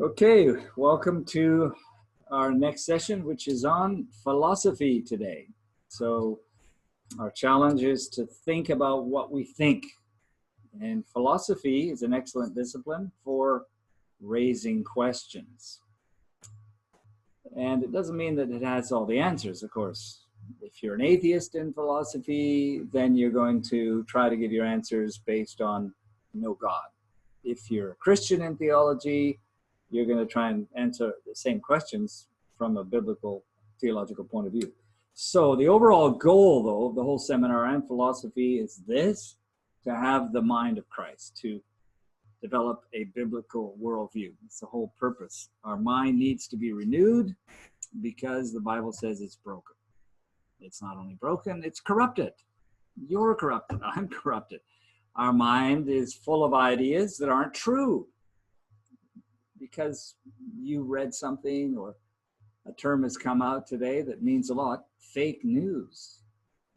Okay, welcome to our next session, which is on philosophy today. So our challenge is to think about what we think. And philosophy is an excellent discipline for raising questions. And it doesn't mean that it has all the answers, of course. If you're an atheist in philosophy, then you're going to try to give your answers based on no God. If you're a Christian in theology, you're going to try and answer the same questions from a biblical theological point of view. So the overall goal, though, of the whole seminar and philosophy is this: to have the mind of Christ, to develop a biblical worldview. It's the whole purpose. Our mind needs to be renewed because the Bible says it's broken. It's not only broken, it's corrupted. You're corrupted. I'm corrupted. Our mind is full of ideas that aren't true because you read something or a term has come out today that means a lot: fake news.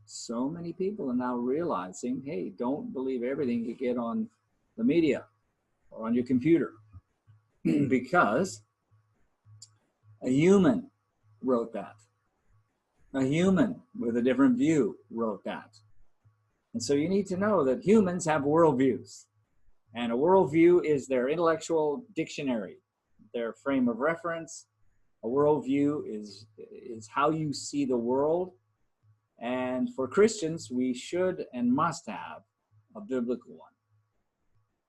So many people are now realizing, hey, don't believe everything you get on the media or on your computer because a human wrote that. A human with a different view wrote that. And so you need to know that humans have worldviews. And a worldview is their intellectual dictionary, their frame of reference. A worldview is how you see the world. And for Christians, we should and must have a biblical one.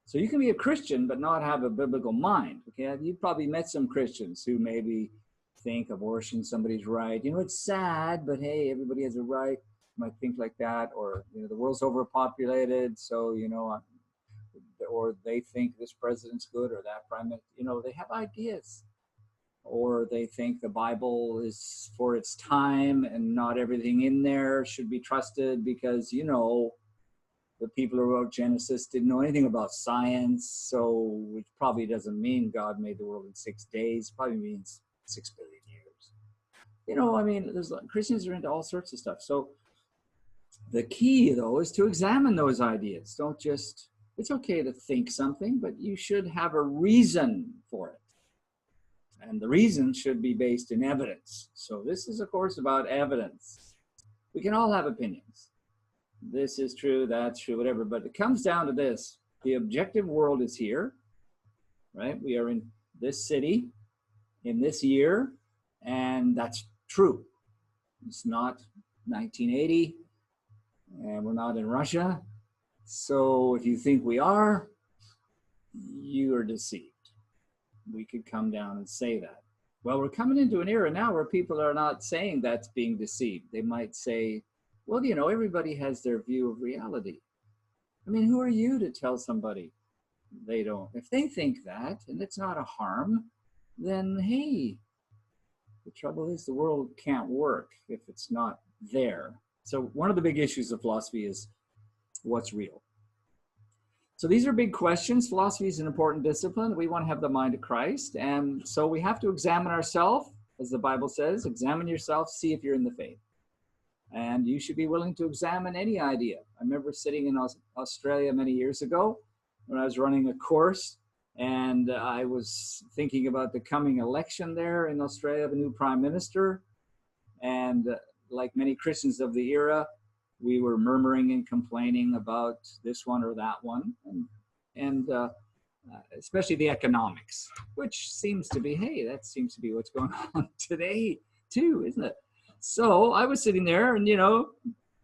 So you can be a Christian but not have a biblical mind. Okay, you've probably met some Christians who maybe think abortion somebody's right. You know, it's sad, but hey, everybody has a right. You might think like that, or the world's overpopulated, so or they think this president's good or that prime minister. They have ideas, or they think the Bible is for its time and not everything in there should be trusted because the people who wrote Genesis didn't know anything about science, so which probably doesn't mean God made the world in 6 days. Probably means 6 billion years. There's Christians are into all sorts of stuff. So the key, though, is to examine those ideas. Don't just, it's okay to think something, but you should have a reason for it. And the reason should be based in evidence. So this is, of course, about evidence. We can all have opinions. This is true, that's true, whatever. But it comes down to this. The objective world is here, right? We are in this city, in this year, and that's true. It's not 1980, and we're not in Russia. So if you think we are, you are deceived. We could come down and say that. Well, we're coming into an era now where people are not saying that's being deceived. They might say, well, everybody has their view of reality. I mean, who are you to tell somebody they don't? If they think that, and it's not a harm, then hey, the trouble is the world can't work if it's not there. So one of the big issues of philosophy is what's real. So these are big questions. Philosophy is an important discipline. We want to have the mind of Christ. And so we have to examine ourselves, as the Bible says, examine yourself, see if you're in the faith. And you should be willing to examine any idea. I remember sitting in Australia many years ago when I was running a course, and I was thinking about the coming election there in Australia, the new prime minister. And like many Christians of the era, we were murmuring and complaining about this one or that one, and especially the economics, which seems to be, hey, that seems to be what's going on today too, isn't it? So I was sitting there and,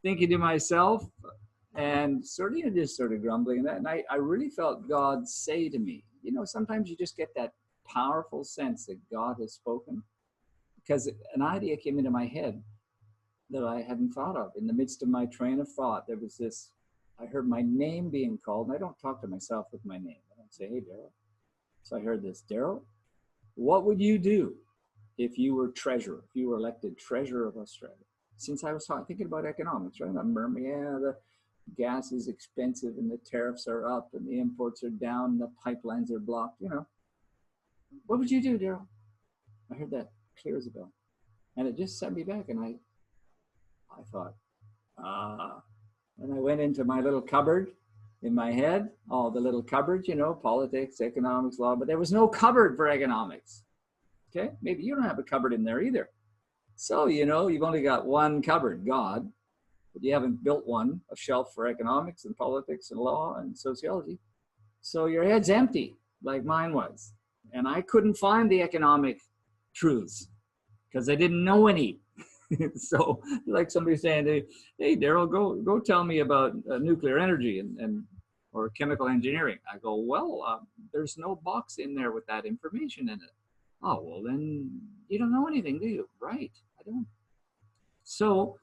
thinking to myself and just sort of grumbling and that. And I really felt God say to me, sometimes you just get that powerful sense that God has spoken, because an idea came into my head that I hadn't thought of. In the midst of my train of thought, there was this, I heard my name being called, and I don't talk to myself with my name. I don't say, hey, Darrell. So I heard this: Darrell, what would you do if you were treasurer, if you were elected treasurer of Australia? Since I was thinking about economics, right? I'm murmuring, the gas is expensive and the tariffs are up and the imports are down and the pipelines are blocked, What would you do, Darrell? I heard that clear as a bell. And it just set me back, and I thought, and I went into my little cupboard in my head, all the little cupboards, you know, politics, economics, law, but there was no cupboard for economics. Okay, maybe you don't have a cupboard in there either. So, you know, you've only got one cupboard, God, but you haven't built one, a shelf for economics and politics and law and sociology. So your head's empty, like mine was. And I couldn't find the economic truths because I didn't know any. So like somebody saying, hey, Darrell, go tell me about nuclear energy and or chemical engineering. I go, well, there's no box in there with that information in it. Oh, well, then you don't know anything, do you? Right, I don't. So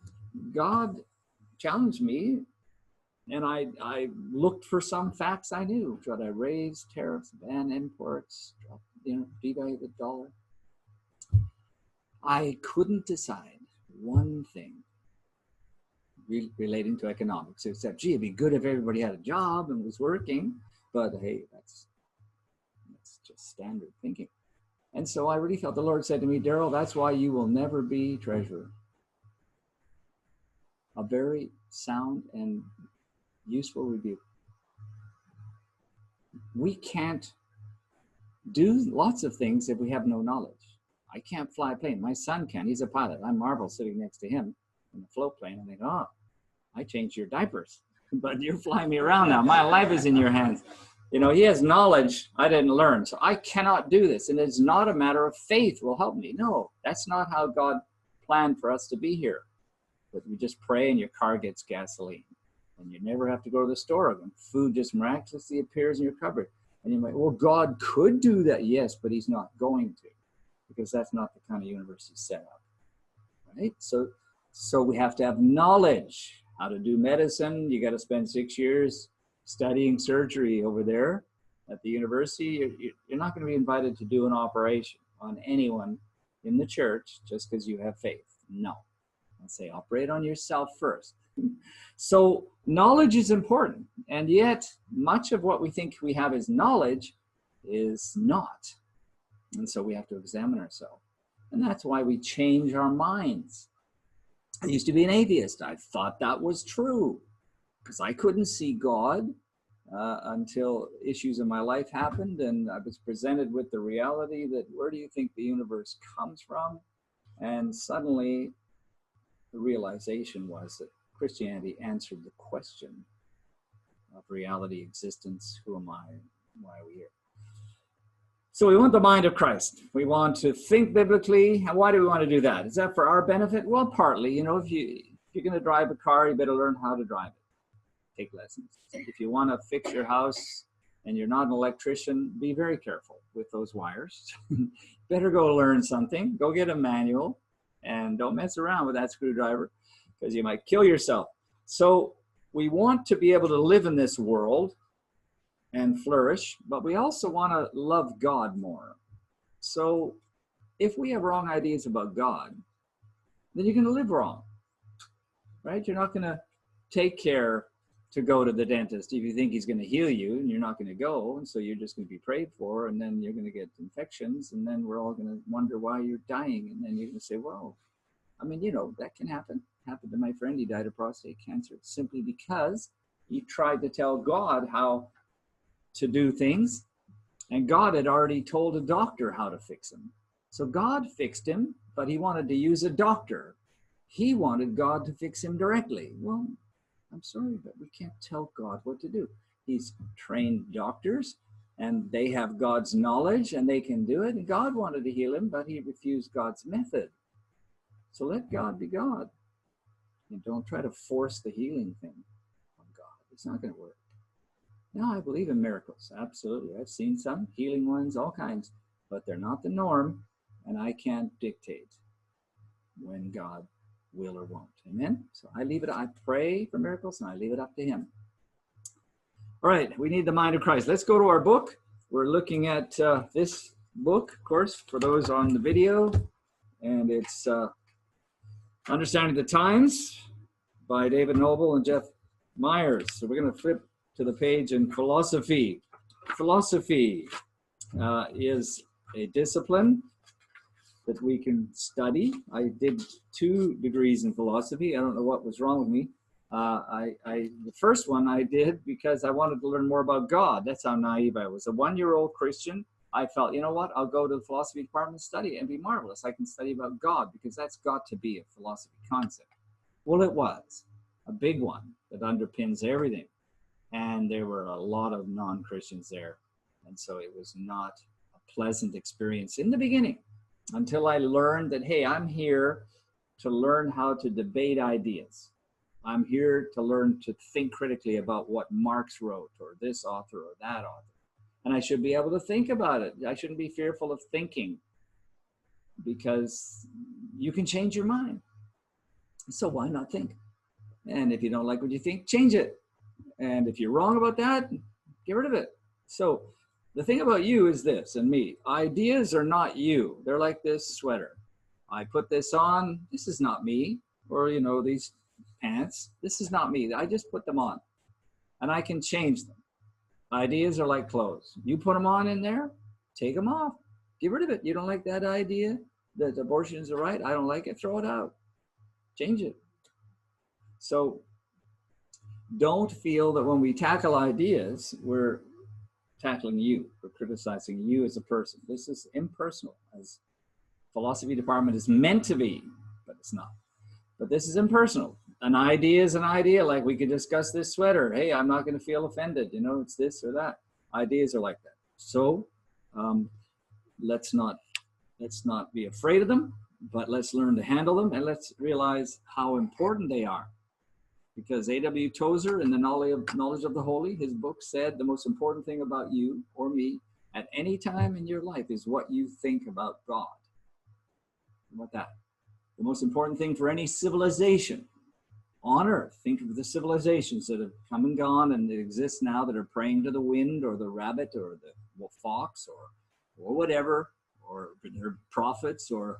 God challenged me, and I looked for some facts I knew. Should I raise tariffs, ban imports, devalue the dollar? I couldn't decide one thing relating to economics, except, gee, it'd be good if everybody had a job and was working. But hey, that's just standard thinking. And so I really felt the Lord said to me, Darrell, that's why you will never be treasurer. A very sound and useful rebuke. We can't do lots of things if we have no knowledge. I can't fly a plane. My son can. He's a pilot. I marvel sitting next to him in the float plane. I think, oh, I changed your diapers, but you're flying me around now. My life is in your hands. You know, he has knowledge I didn't learn. So I cannot do this. And it's not a matter of faith will help me. No, that's not how God planned for us to be here. But you just pray and your car gets gasoline. And you never have to go to the store again. Food just miraculously appears in your cupboard. And you might, well, God could do that. Yes, but he's not going to. Because that's not the kind of universe he's set up. Right? So we have to have knowledge. How to do medicine. You got to spend 6 years studying surgery over there at the university. You're not going to be invited to do an operation on anyone in the church just because you have faith. No. I say operate on yourself first. So knowledge is important, and yet much of what we think we have as knowledge is not. And so we have to examine ourselves. And that's why we change our minds. I used to be an atheist. I thought that was true because I couldn't see God until issues in my life happened, and I was presented with the reality that where do you think the universe comes from? And suddenly the realization was that Christianity answered the question of reality, existence, who am I, why are we here? So we want the mind of Christ. We want to think biblically. And why do we want to do that? Is that for our benefit? Well, partly. You know, if you're going to drive a car, you better learn how to drive it. Take lessons. If you want to fix your house and you're not an electrician, be very careful with those wires. Better go learn something. Go get a manual and don't mess around with that screwdriver because you might kill yourself. So we want to be able to live in this world and flourish, but we also want to love God more. So if we have wrong ideas about God, then you're going to live wrong, right? You're not going to take care to go to the dentist if you think he's going to heal you, and you're not going to go, and so you're just going to be prayed for, and then you're going to get infections, and then we're all going to wonder why you're dying, and then you're going to say, well, I mean, you know, that can happen. Happened to my friend. He died of prostate cancer simply because he tried to tell God how to do things, and God had already told a doctor how to fix him. So God fixed him, but he wanted to use a doctor. He wanted God to fix him directly. Well, I'm sorry, but we can't tell God what to do. He's trained doctors, and they have God's knowledge, and they can do it. And God wanted to heal him, but he refused God's method. So let God be God. And don't try to force the healing thing on God. It's not going to work. No, I believe in miracles. Absolutely. I've seen some healing ones, all kinds, but they're not the norm, and I can't dictate when God will or won't. Amen? So I pray for miracles, and I leave it up to him. All right, we need the mind of Christ. Let's go to our book. We're looking at this book, of course, for those on the video, and it's Understanding the Times by David Noble and Jeff Myers. So we're going to flip to the page in philosophy. Philosophy is a discipline that we can study. I did 2 degrees in philosophy. I don't know what was wrong with me. The first one I did because I wanted to learn more about God. That's how naive I was. A 1-year-old Christian, I felt, you know what? I'll go to the philosophy department and study it and be marvelous. I can study about God because that's got to be a philosophy concept. Well, it was a big one that underpins everything. And there were a lot of non-Christians there. And so it was not a pleasant experience in the beginning until I learned that, hey, I'm here to learn how to debate ideas. I'm here to learn to think critically about what Marx wrote or this author or that author. And I should be able to think about it. I shouldn't be fearful of thinking because you can change your mind. So why not think? And if you don't like what you think, change it. And if you're wrong about that, get rid of it. So the thing about you is this, and me. Ideas are not you. They're like this sweater. I put this on. This is not me. Or, you know, these pants. This is not me. I just put them on. And I can change them. Ideas are like clothes. You put them on in there, take them off. Get rid of it. You don't like that idea that abortion is right? I don't like it. Throw it out. Change it. So don't feel that when we tackle ideas, we're tackling you. We're criticizing you as a person. This is impersonal, as philosophy department is meant to be, but it's not. But this is impersonal. An idea is an idea. Like we could discuss this sweater. Hey, I'm not going to feel offended. You know, it's this or that. Ideas are like that. So let's not be afraid of them, but let's learn to handle them, and let's realize how important they are. Because A.W. Tozer, in the Knowledge of the Holy, his book said the most important thing about you or me at any time in your life is what you think about God. How about that? The most important thing for any civilization on earth. Think of the civilizations that have come and gone and that exist now that are praying to the wind or the rabbit or the fox or whatever, or their prophets or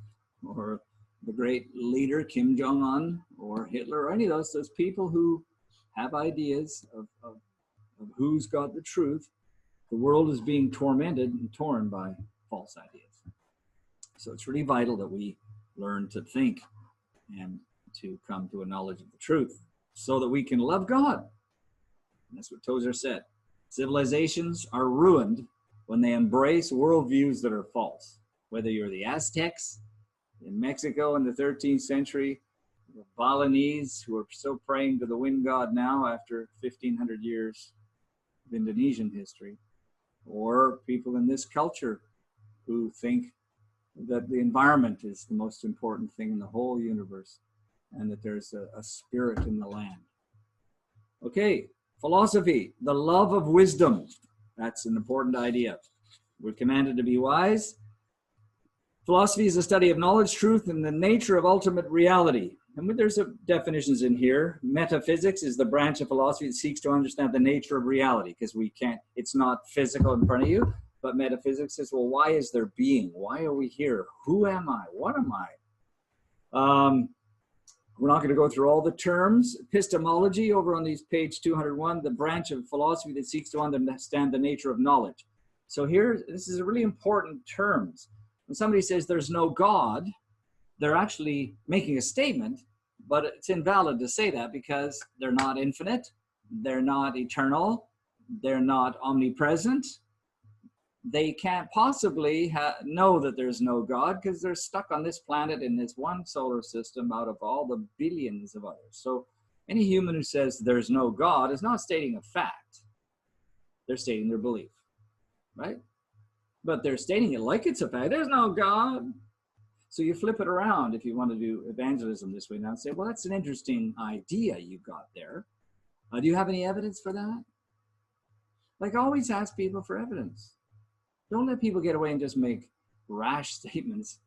the great leader Kim Jong-un or Hitler or any of those people who have ideas of who's got the truth. The world is being tormented and torn by false ideas. So it's really vital that we learn to think and to come to a knowledge of the truth so that we can love God. And that's what Tozer said. Civilizations are ruined when they embrace worldviews that are false. Whether you're the Aztecs in Mexico in the 13th century, the Balinese who are still praying to the wind god now after 1,500 years of Indonesian history, or people in this culture who think that the environment is the most important thing in the whole universe and that there's a spirit in the land. Okay, philosophy, the love of wisdom. That's an important idea. We're commanded to be wise. Philosophy is a study of knowledge, truth, and the nature of ultimate reality. And there's definitions in here. Metaphysics is the branch of philosophy that seeks to understand the nature of reality, because it's not physical in front of you, but metaphysics says, well, why is there being? Why are we here? Who am I? What am I? We're not going to go through all the terms. Epistemology, over on these page 201, the branch of philosophy that seeks to understand the nature of knowledge. So here, this is a really important terms. When somebody says there's no God, they're actually making a statement, but it's invalid to say that because they're not infinite, they're not eternal, they're not omnipresent. They can't possibly know that there's no God because they're stuck on this planet in this one solar system out of all the billions of others. So any human who says there's no God is not stating a fact. They're stating their belief, right? But they're stating it like it's a fact. There's no God. So you flip it around if you want to do evangelism this way now and say, well, that's an interesting idea you've got there. Do you have any evidence for that? Like, always ask people for evidence. Don't let people get away and just make rash statements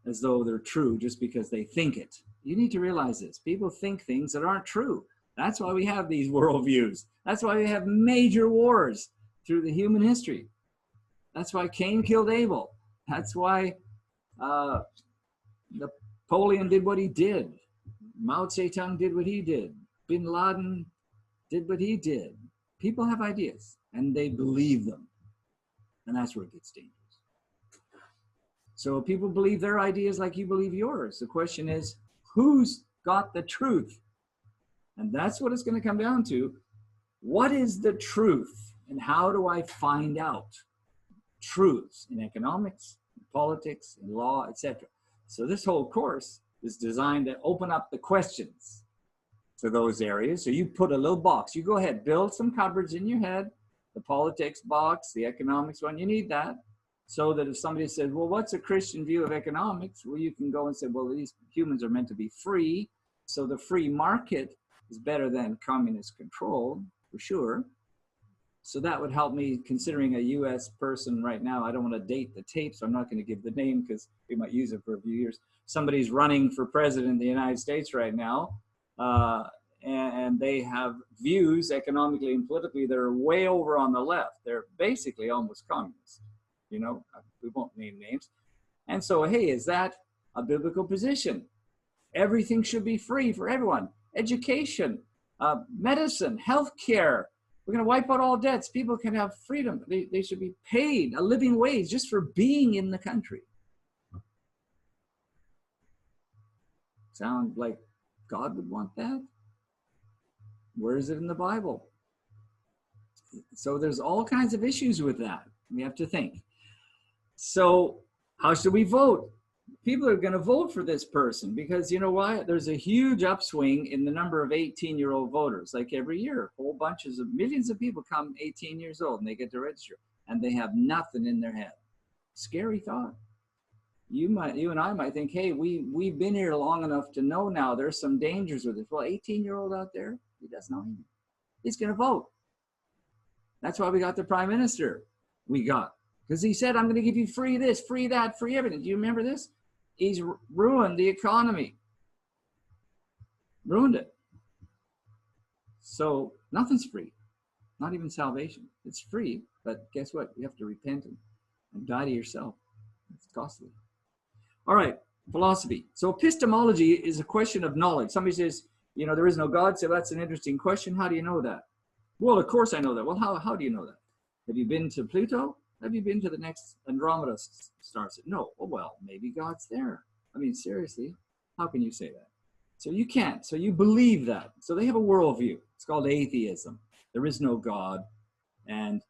as though they're true just because they think it. You need to realize this. People think things that aren't true. That's why we have these worldviews. That's why we have major wars through the human history. That's why Cain killed Abel. That's why Napoleon did what he did. Mao Zedong did what he did. Bin Laden did what he did. People have ideas and they believe them. And that's where it gets dangerous. So people believe their ideas like you believe yours. The question is, who's got the truth? And that's what it's going to come down to. What is the truth? And how do I find out truths in economics, in politics, in law, etc.? So this whole course is designed to open up the questions to those areas. So you put a little box. You go ahead, build some cupboards in your head, the politics box, the economics one. You need that so that if somebody says, well, what's a Christian view of economics? Well, you can go and say, well, these humans are meant to be free. So the free market is better than communist control, for sure. So that would help me, considering a US person right now. I don't want to date the tape, so I'm not going to give the name because we might use it for a few years. Somebody's running for president in the United States right now, and they have views economically and politically that are way over on the left. They're basically almost communist. You know, we won't name names. And so, hey, is that a biblical position? Everything should be free for everyone. Education, medicine, healthcare. We're going to wipe out all debts. People can have freedom. They should be paid a living wage just for being in the country. Sound like God would want that? Where is it in the Bible? So there's all kinds of issues with that. We have to think. So how should we vote? People are going to vote for this person because you know why? There's a huge upswing in the number of 18-year-old voters. Like every year, whole bunches of millions of people come 18 years old and they get to register and they have nothing in their head. Scary thought. You and I might think, hey, we've been here long enough to know now there's some dangers with it. Well, 18-year-old out there, he doesn't know anything. He's going to vote. That's why we got the prime minister we got. Because he said, I'm going to give you free this, free that, free everything. Do you remember this? He's ruined the economy. Ruined it. So nothing's free. Not even salvation. It's free, but guess what? You have to repent and die to yourself. It's costly. All right, philosophy. So epistemology is a question of knowledge. Somebody says, you know, there is no God. So that's an interesting question. How do you know that? Well, of course I know that. Well, how do you know that? Have you been to Pluto? Have you been to the next Andromeda star? No. Oh, well, maybe God's there. I mean, seriously, how can you say that? So you can't. So you believe that. So they have a worldview. It's called atheism. There is no God. And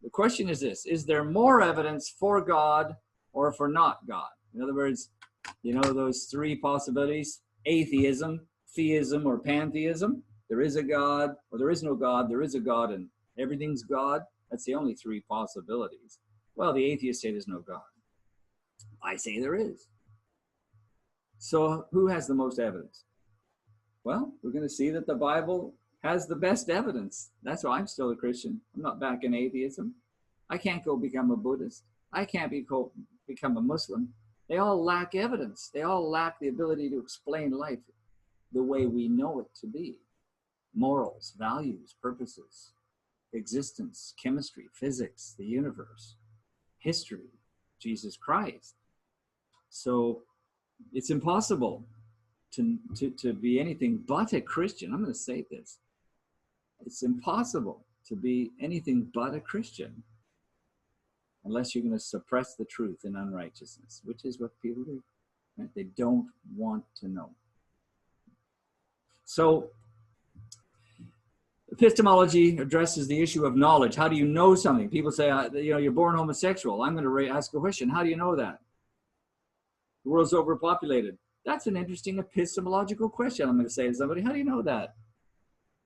the question is this: is there more evidence for God or for not God? In other words, you know those three possibilities: atheism, theism, or pantheism. There is a God, or there is no God. There is a God, and everything's God. That's the only three possibilities. Well, the atheists say there's no God. I say there is. So who has the most evidence? Well, we're going to see that the Bible has the best evidence. That's why I'm still a Christian. I'm not back in atheism. I can't go become a Buddhist. I can't become a Muslim. They all lack evidence. They all lack the ability to explain life the way we know it to be. Morals, values, purposes, existence, chemistry, physics, the universe, history, Jesus Christ. So it's impossible to be anything but a Christian. I'm going to say this. It's impossible to be anything but a Christian unless you're going to suppress the truth in unrighteousness, which is what people do. Right? They don't want to know. So epistemology addresses the issue of knowledge. How do you know something? People say, you know, you're born homosexual. I'm going to ask a question. How do you know that? The world's overpopulated. That's an interesting epistemological question. I'm going to say to somebody, how do you know that?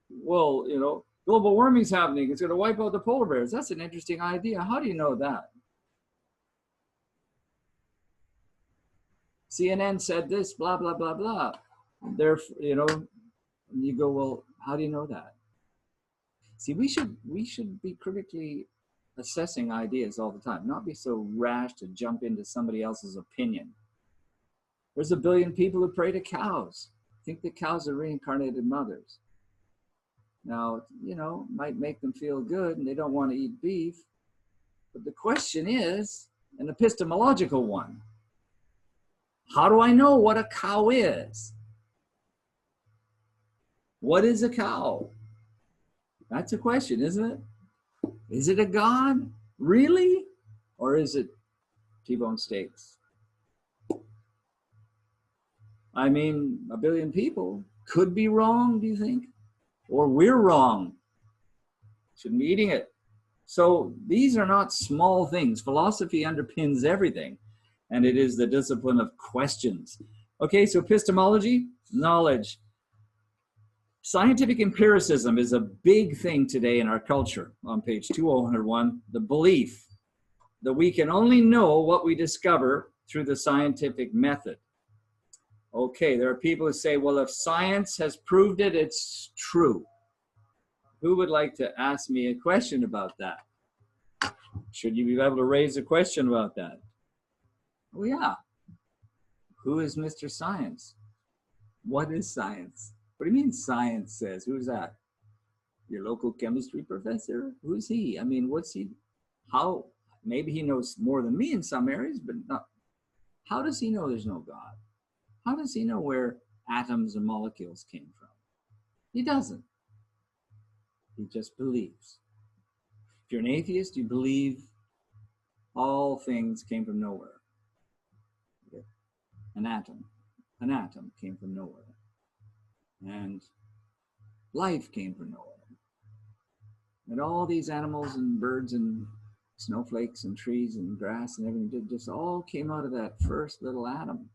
Well, you know, global warming's happening. It's going to wipe out the polar bears. That's an interesting idea. How do you know that? CNN said this, blah, blah, blah, blah. They're, you know, you go, well, how do you know that? See, we should be critically assessing ideas all the time, not be so rash to jump into somebody else's opinion. There's 1 billion people who pray to cows, think that cows are reincarnated mothers. Now, you know, might make them feel good and they don't want to eat beef. But the question is an epistemological one. How do I know what a cow is? What is a cow? That's a question, isn't it? Is it a god? Really? Or is it T-bone steaks? I mean, 1 billion people could be wrong, do you think? or we're wrong. Shouldn't be eating it. So these are not small things. Philosophy underpins everything, and it is the discipline of questions. Okay, so epistemology, knowledge. Scientific empiricism is a big thing today in our culture. On page 201, the belief that we can only know what we discover through the scientific method. Okay, there are people who say, well, if science has proved it, it's true. Who would like to ask me a question about that? Should you be able to raise a question about that? Oh, yeah. Who is Mr. Science? What is science? What do you mean science says? Who's that? Your local chemistry professor? Who's he? I mean, what's he? How? Maybe he knows more than me in some areas, but not. How does he know there's no God? How does he know where atoms and molecules came from? He doesn't. He just believes. If you're an atheist, you believe all things came from nowhere. Okay. An atom came from nowhere. And life came from nowhere. And all these animals and birds and snowflakes and trees and grass and everything just all came out of that first little atom.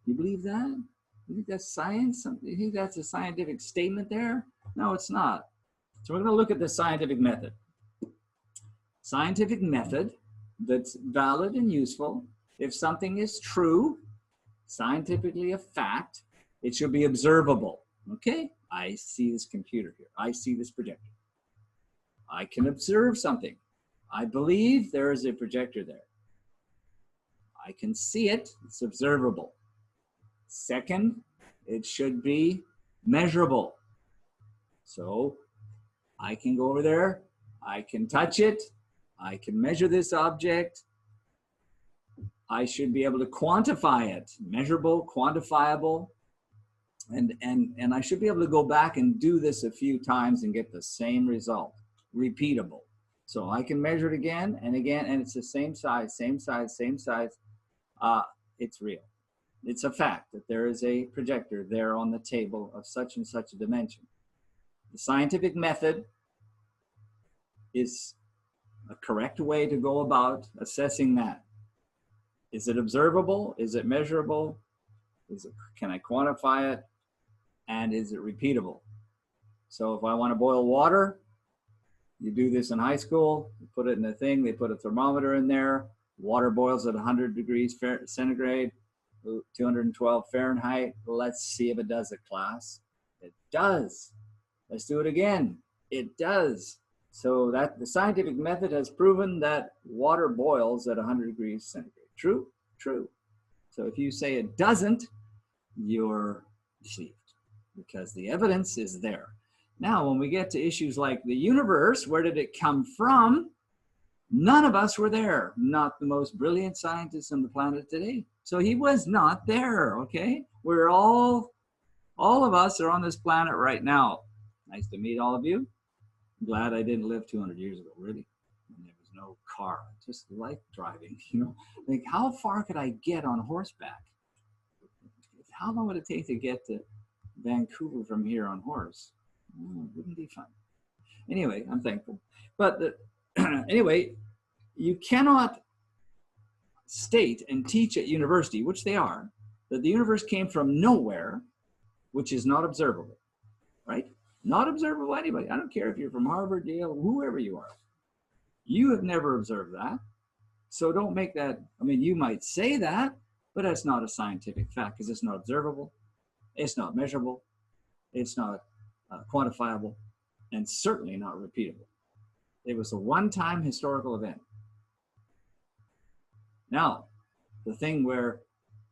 You believe that? You think that's science? You think that's a scientific statement there? No, it's not. So we're going to look at the scientific method. Scientific method that's valid and useful. If something is true, scientifically a fact, it should be observable. Okay? I see this computer here. I see this projector. I can observe something. I believe there is a projector there. I can see it. It's observable. Second, it should be measurable. So I can go over there. I can touch it. I can measure this object. I should be able to quantify it. Measurable, quantifiable. And I should be able to go back and do this a few times and get the same result. Repeatable. So I can measure it again and again, and it's the same size, same size, same size. It's real. It's a fact that there is a projector there on the table of such and such a dimension. The scientific method is a correct way to go about assessing that. Is it observable? Is it measurable? Can I quantify it? And is it repeatable? So if I want to boil water, you do this in high school, you put it in a thing, they put a thermometer in there, water boils at 100 degrees centigrade, 212 Fahrenheit. Let's see if it does it, class. It does. Let's do it again. It does. So that the scientific method has proven that water boils at 100 degrees centigrade. True? True. So if you say it doesn't, you're deceived because the evidence is there. Now, when we get to issues like the universe, where did it come from? None of us were there. Not the most brilliant scientists on the planet today. So he was not there, okay? We're all of us are on this planet right now. Nice to meet all of you. I'm glad I didn't live 200 years ago, really. And there was no car, just life driving, you know. Like, how far could I get on horseback? How long would it take to get to Vancouver from here on horse? It wouldn't be fun. Anyway, I'm thankful. But anyway, you cannot state and teach at university, which they are, that the universe came from nowhere, which is not observable, right? Not observable by anybody. I don't care if you're from Harvard, Yale, whoever you are. You have never observed that. So don't make that, I mean, you might say that, but that's not a scientific fact because it's not observable, it's not measurable, it's not quantifiable, and certainly not repeatable. It was a one-time historical event. Now, the thing where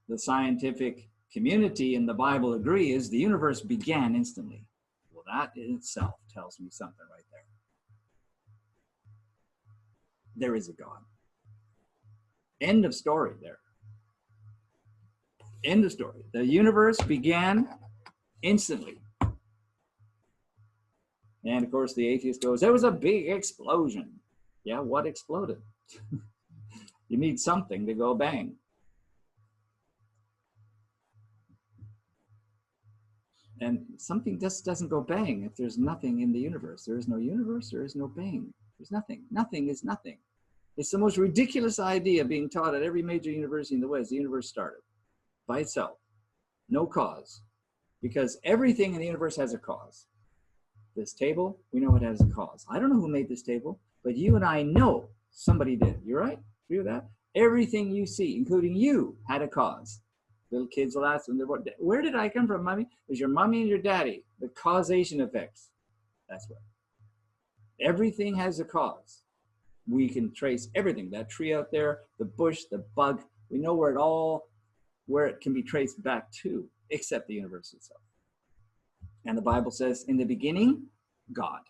the scientific community and the Bible agree is the universe began instantly. Well, that in itself tells me something right there. There is a God. End of story there. End of story. The universe began instantly. And of course, the atheist goes, there was a big explosion. Yeah, what exploded? You need something to go bang. And something just doesn't go bang if there's nothing in the universe. There is no universe, there is no bang. There's nothing. Nothing is nothing. It's the most ridiculous idea being taught at every major university in the West. The universe started by itself, no cause, because everything in the universe has a cause. This table, we know it has a cause. I don't know who made this table, but you and I know somebody did. You're right? Agree with that? Everything you see, including you, had a cause. Little kids will ask them, where did I come from, mommy? It was your mommy and your daddy. The causation effects. That's what. Everything has a cause. We can trace everything. That tree out there, the bush, the bug. We know where it can be traced back to, except the universe itself. And the Bible says, in the beginning, God.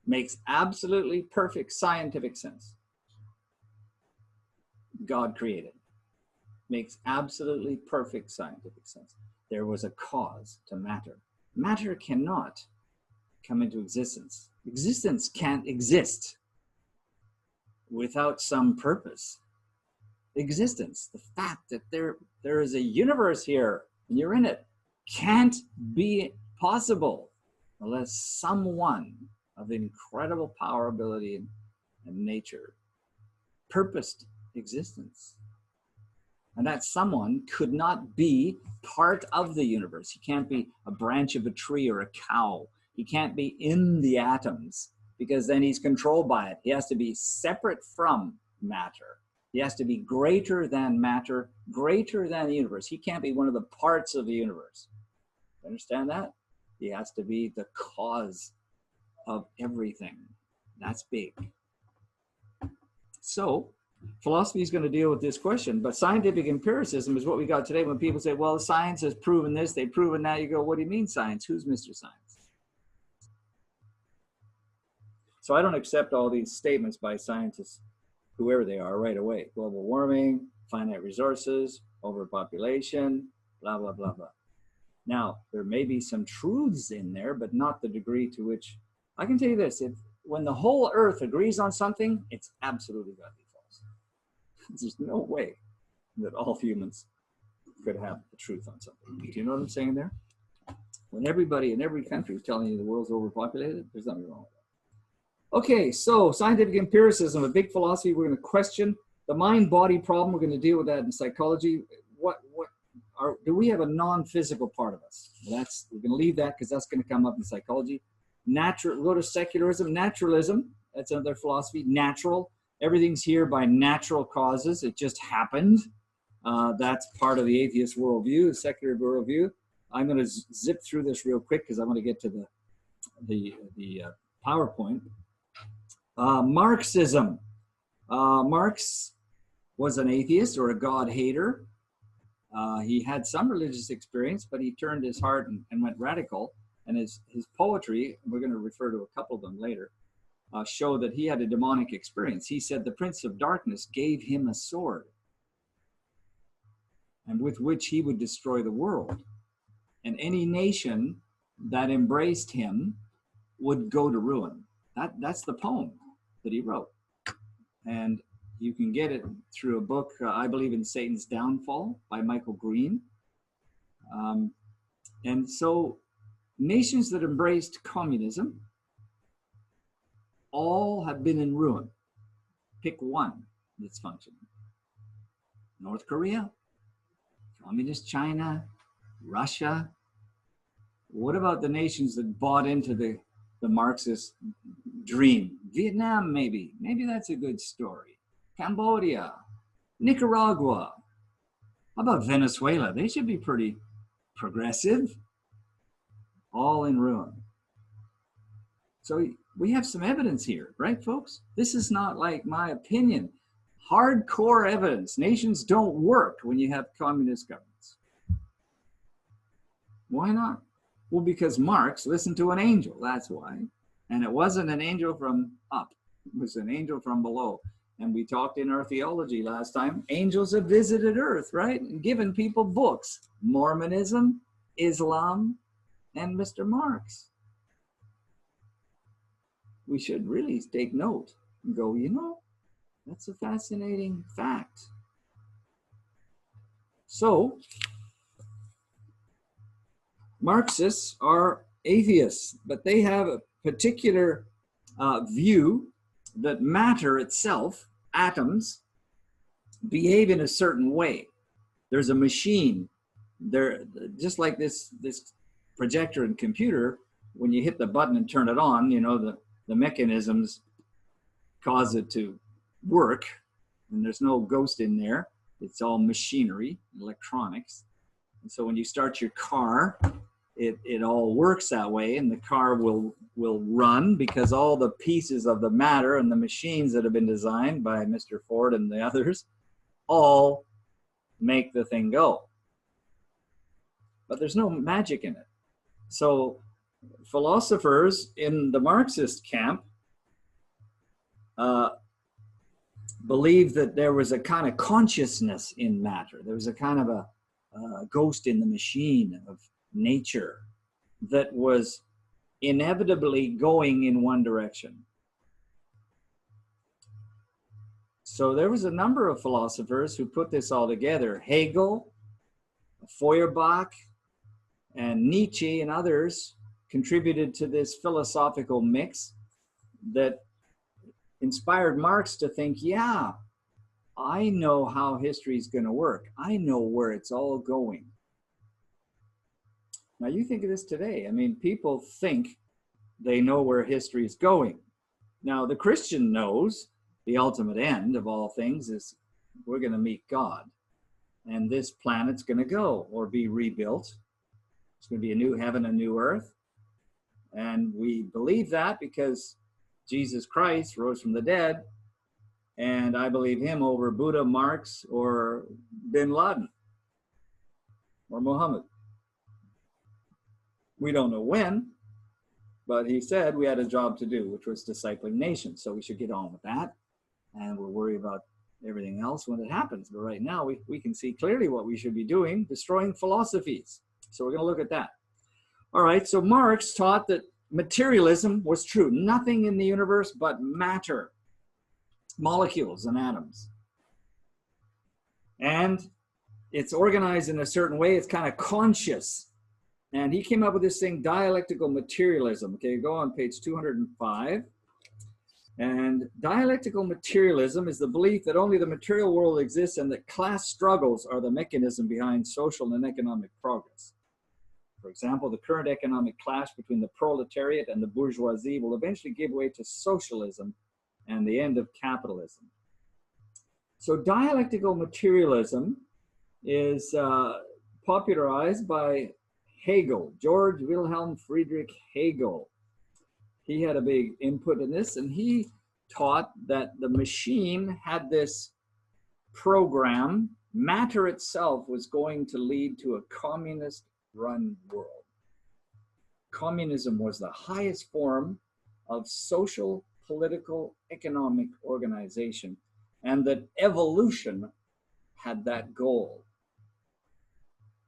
Makes absolutely perfect scientific sense. God created. Makes absolutely perfect scientific sense. There was a cause to matter. Matter cannot come into existence. Existence can't exist without some purpose. Existence, the fact that there is a universe here and you're in it, can't be possible unless someone of incredible power, ability, and nature purposed existence. And that someone could not be part of the universe. He can't be a branch of a tree or a cow. He can't be in the atoms, because then he's controlled by it. He has to be separate from matter. He has to be greater than matter, greater than the universe. He can't be one of the parts of the universe. Understand that? He has to be the cause of everything. That's big. So philosophy is going to deal with this question, but scientific empiricism is what we got today. When people say, well, science has proven this, they've proven that, you go, what do you mean science? Who's Mr. Science? So I don't accept all these statements by scientists, whoever they are, right away. Global warming, finite resources, overpopulation, blah, blah, blah, blah. Now, there may be some truths in there, but not the degree to which, I can tell you this, when the whole earth agrees on something, it's absolutely got to be false. There's no way that all humans could have the truth on something. Do you know what I'm saying there? When everybody in every country is telling you the world's overpopulated, there's nothing wrong with that. Okay, so scientific empiricism, a big philosophy. We're going to question the mind-body problem. We're going to deal with that in psychology. Do we have a non-physical part of us? Well, we're going to leave that because that's going to come up in psychology. We'll go to secularism, naturalism. That's another philosophy. Natural. Everything's here by natural causes. It just happened. That's part of the atheist worldview, the secular worldview. I'm going to zip through this real quick because I want to get to the PowerPoint. Marxism. Marx was an atheist or a God hater. He had some religious experience, but he turned his heart and went radical. And his poetry, we're going to refer to a couple of them later, show that he had a demonic experience. He said the Prince of Darkness gave him a sword, and with which he would destroy the world. And any nation that embraced him would go to ruin. That's the poem that he wrote. And you can get it through a book, I believe in Satan's Downfall by Michael Green. And so nations that embraced communism all have been in ruin. Pick one that's functioning. North Korea, Communist China, Russia. What about the nations that bought into the Marxist dream? Vietnam, maybe. Maybe that's a good story. Cambodia, Nicaragua. How about Venezuela? They should be pretty progressive. All in ruin. So we have some evidence here, right, folks? This is not like my opinion. Hardcore evidence. Nations don't work when you have communist governments. Why not? Well, because Marx listened to an angel, that's why. And it wasn't an angel from up, it was an angel from below. And we talked in our theology last time, angels have visited earth, right? And given people books, Mormonism, Islam, and Mr. Marx. We should really take note and go, you know, that's a fascinating fact. So, Marxists are atheists, but they have a particular view that matter itself, atoms, behave in a certain way. There's a machine there, just like this projector and computer. When you hit the button and turn it on, you know, the mechanisms cause it to work, and there's no ghost in there. It's all machinery, electronics. And so when you start your car, it all works that way, and the car will run because all the pieces of the matter and the machines that have been designed by Mr. Ford and the others all make the thing go. But there's no magic in it. So philosophers in the Marxist camp believed that there was a kind of consciousness in matter. There was a kind of a ghost in the machine of nature that was inevitably going in one direction. So there was a number of philosophers who put this all together. Hegel, Feuerbach, and Nietzsche and others contributed to this philosophical mix that inspired Marx to think, yeah, I know how history is going to work. I know where it's all going. Now you think of this today. I mean, people think they know where history is going. Now the Christian knows the ultimate end of all things is we're going to meet God, and this planet's going to go or be rebuilt. It's going to be a new heaven, a new earth. And we believe that because Jesus Christ rose from the dead, and I believe him over Buddha, Marx, or bin Laden, or Muhammad. We don't know when, but he said we had a job to do, which was discipling nations. So we should get on with that, and we'll worry about everything else when it happens. But right now, we can see clearly what we should be doing, destroying philosophies. So we're going to look at that. All right, so Marx taught that materialism was true. Nothing in the universe but matter, molecules and atoms. And it's organized in a certain way. It's kind of conscious. And he came up with this thing, dialectical materialism. Okay, go on page 205. And dialectical materialism is the belief that only the material world exists and that class struggles are the mechanism behind social and economic progress. For example, the current economic clash between the proletariat and the bourgeoisie will eventually give way to socialism and the end of capitalism. So dialectical materialism is popularized by Hegel, George Wilhelm Friedrich Hegel. He had a big input in this, and he taught that the machine had this program. Matter itself was going to lead to a communist-run world. Communism was the highest form of social, political, economic organization, and that evolution had that goal.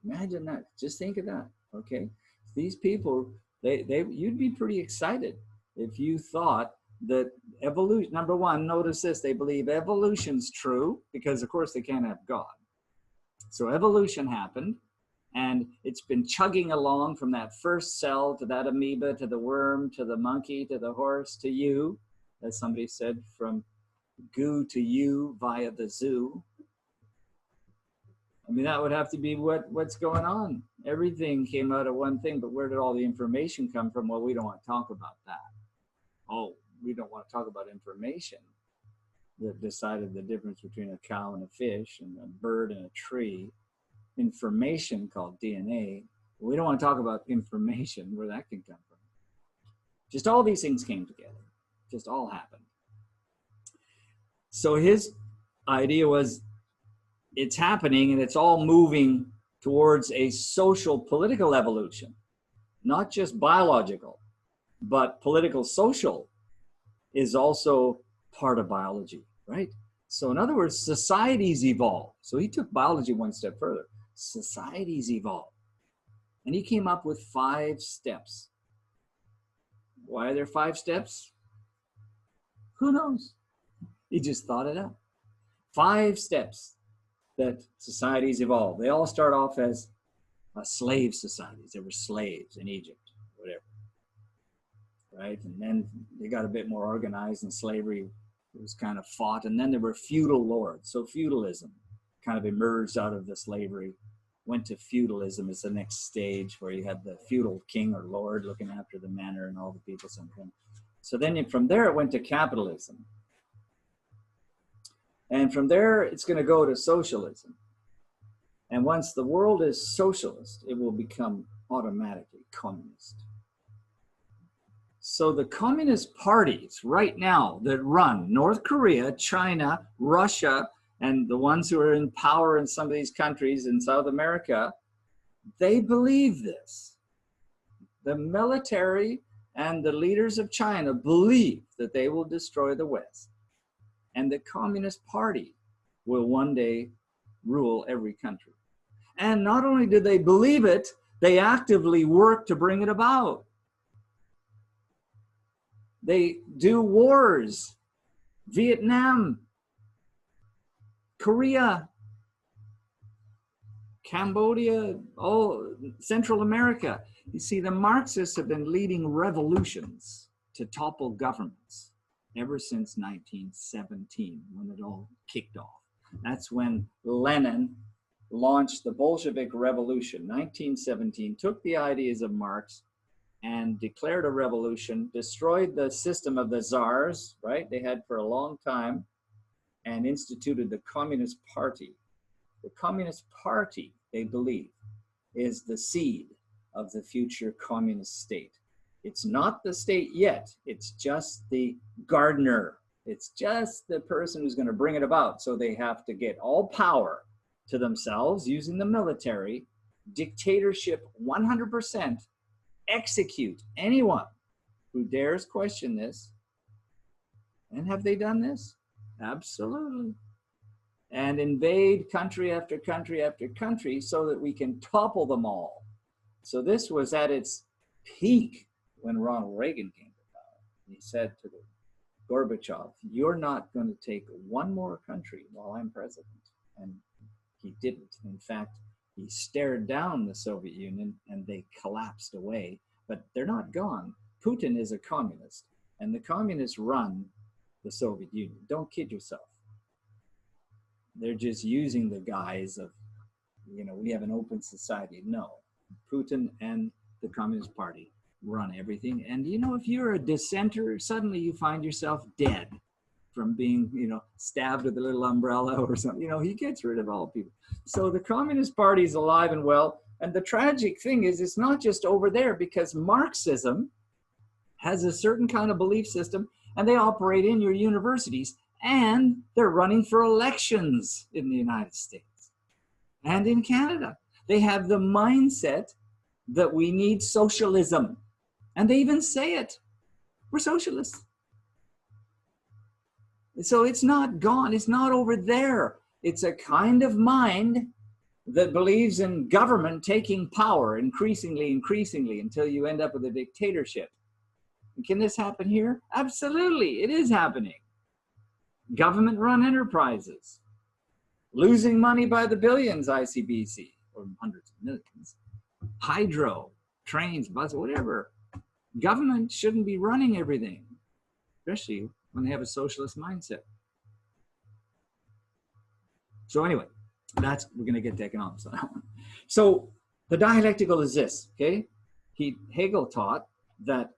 Imagine that. Just think of that, okay? These people, you'd be pretty excited if you thought that evolution, number one, notice this, they believe evolution's true because, of course, they can't have God. So evolution happened, and it's been chugging along from that first cell to that amoeba to the worm to the monkey to the horse to you, as somebody said, from goo to you via the zoo. I mean, that would have to be what's going on. Everything came out of one thing, but where did all the information come from? Well, we don't want to talk about that. Oh, we don't want to talk about information that decided the difference between a cow and a fish and a bird and a tree. Information called DNA. We don't want to talk about information, where that can come from. Just all these things came together. Just all happened. So his idea was, it's happening and it's all moving towards a social political evolution, not just biological, but political social is also part of biology, right? So in other words, societies evolve. So he took biology one step further. Societies evolve. And he came up with 5 steps. Why are there 5 steps? Who knows? He just thought it up. 5 steps that societies evolve. They all start off as slave societies. There were slaves in Egypt, whatever, right? And then they got a bit more organized, and slavery was kind of fought. And then there were feudal lords. So feudalism kind of emerged out of the slavery, went to feudalism as the next stage, where you had the feudal king or lord looking after the manor and all the people. So then from there it went to capitalism. And from there it's going to go to socialism. And once the world is socialist, it will become automatically communist. So the communist parties right now that run North Korea, China, Russia, and the ones who are in power in some of these countries in South America, they believe this. The military and the leaders of China believe that they will destroy the West. And the Communist Party will one day rule every country. And not only do they believe it, they actively work to bring it about. They do wars. Vietnam, Korea, Cambodia, Central America. You see, the Marxists have been leading revolutions to topple governments ever since 1917, when it all kicked off. That's when Lenin launched the Bolshevik Revolution. 1917, took the ideas of Marx and declared a revolution, destroyed the system of the czars, right, they had for a long time, and instituted the Communist Party. The Communist Party, they believe, is the seed of the future communist state. It's not the state yet, it's just the gardener. It's just the person who's going to bring it about. So they have to get all power to themselves using the military, dictatorship 100%, execute anyone who dares question this. And have they done this? Absolutely. And invade country after country after country so that we can topple them all. So this was at its peak when Ronald Reagan came to power. He said to Gorbachev, "You're not going to take one more country while I'm president." And he didn't. In fact, he stared down the Soviet Union and they collapsed away. But they're not gone. Putin is a communist, and the communists run the Soviet Union. Don't kid yourself. They're just using the guise of, we have an open society. No, Putin and the Communist Party run everything. And if you're a dissenter, suddenly you find yourself dead from being, stabbed with a little umbrella or something. He gets rid of all people. So the Communist Party is alive and well. And the tragic thing is, it's not just over there, because Marxism has a certain kind of belief system, and they operate in your universities, and they're running for elections in the United States and in Canada. They have the mindset that we need socialism. And they even say it. We're socialists. So it's not gone. It's not over there. It's a kind of mind that believes in government taking power increasingly until you end up with a dictatorship. And can this happen here? Absolutely, it is happening. Government-run enterprises, losing money by the billions, ICBC, or hundreds of millions. Hydro, trains, buses, whatever. Government shouldn't be running everything, especially when they have a socialist mindset. So anyway, we're going to get to economics on that one. So the dialectical is this, okay? Hegel taught that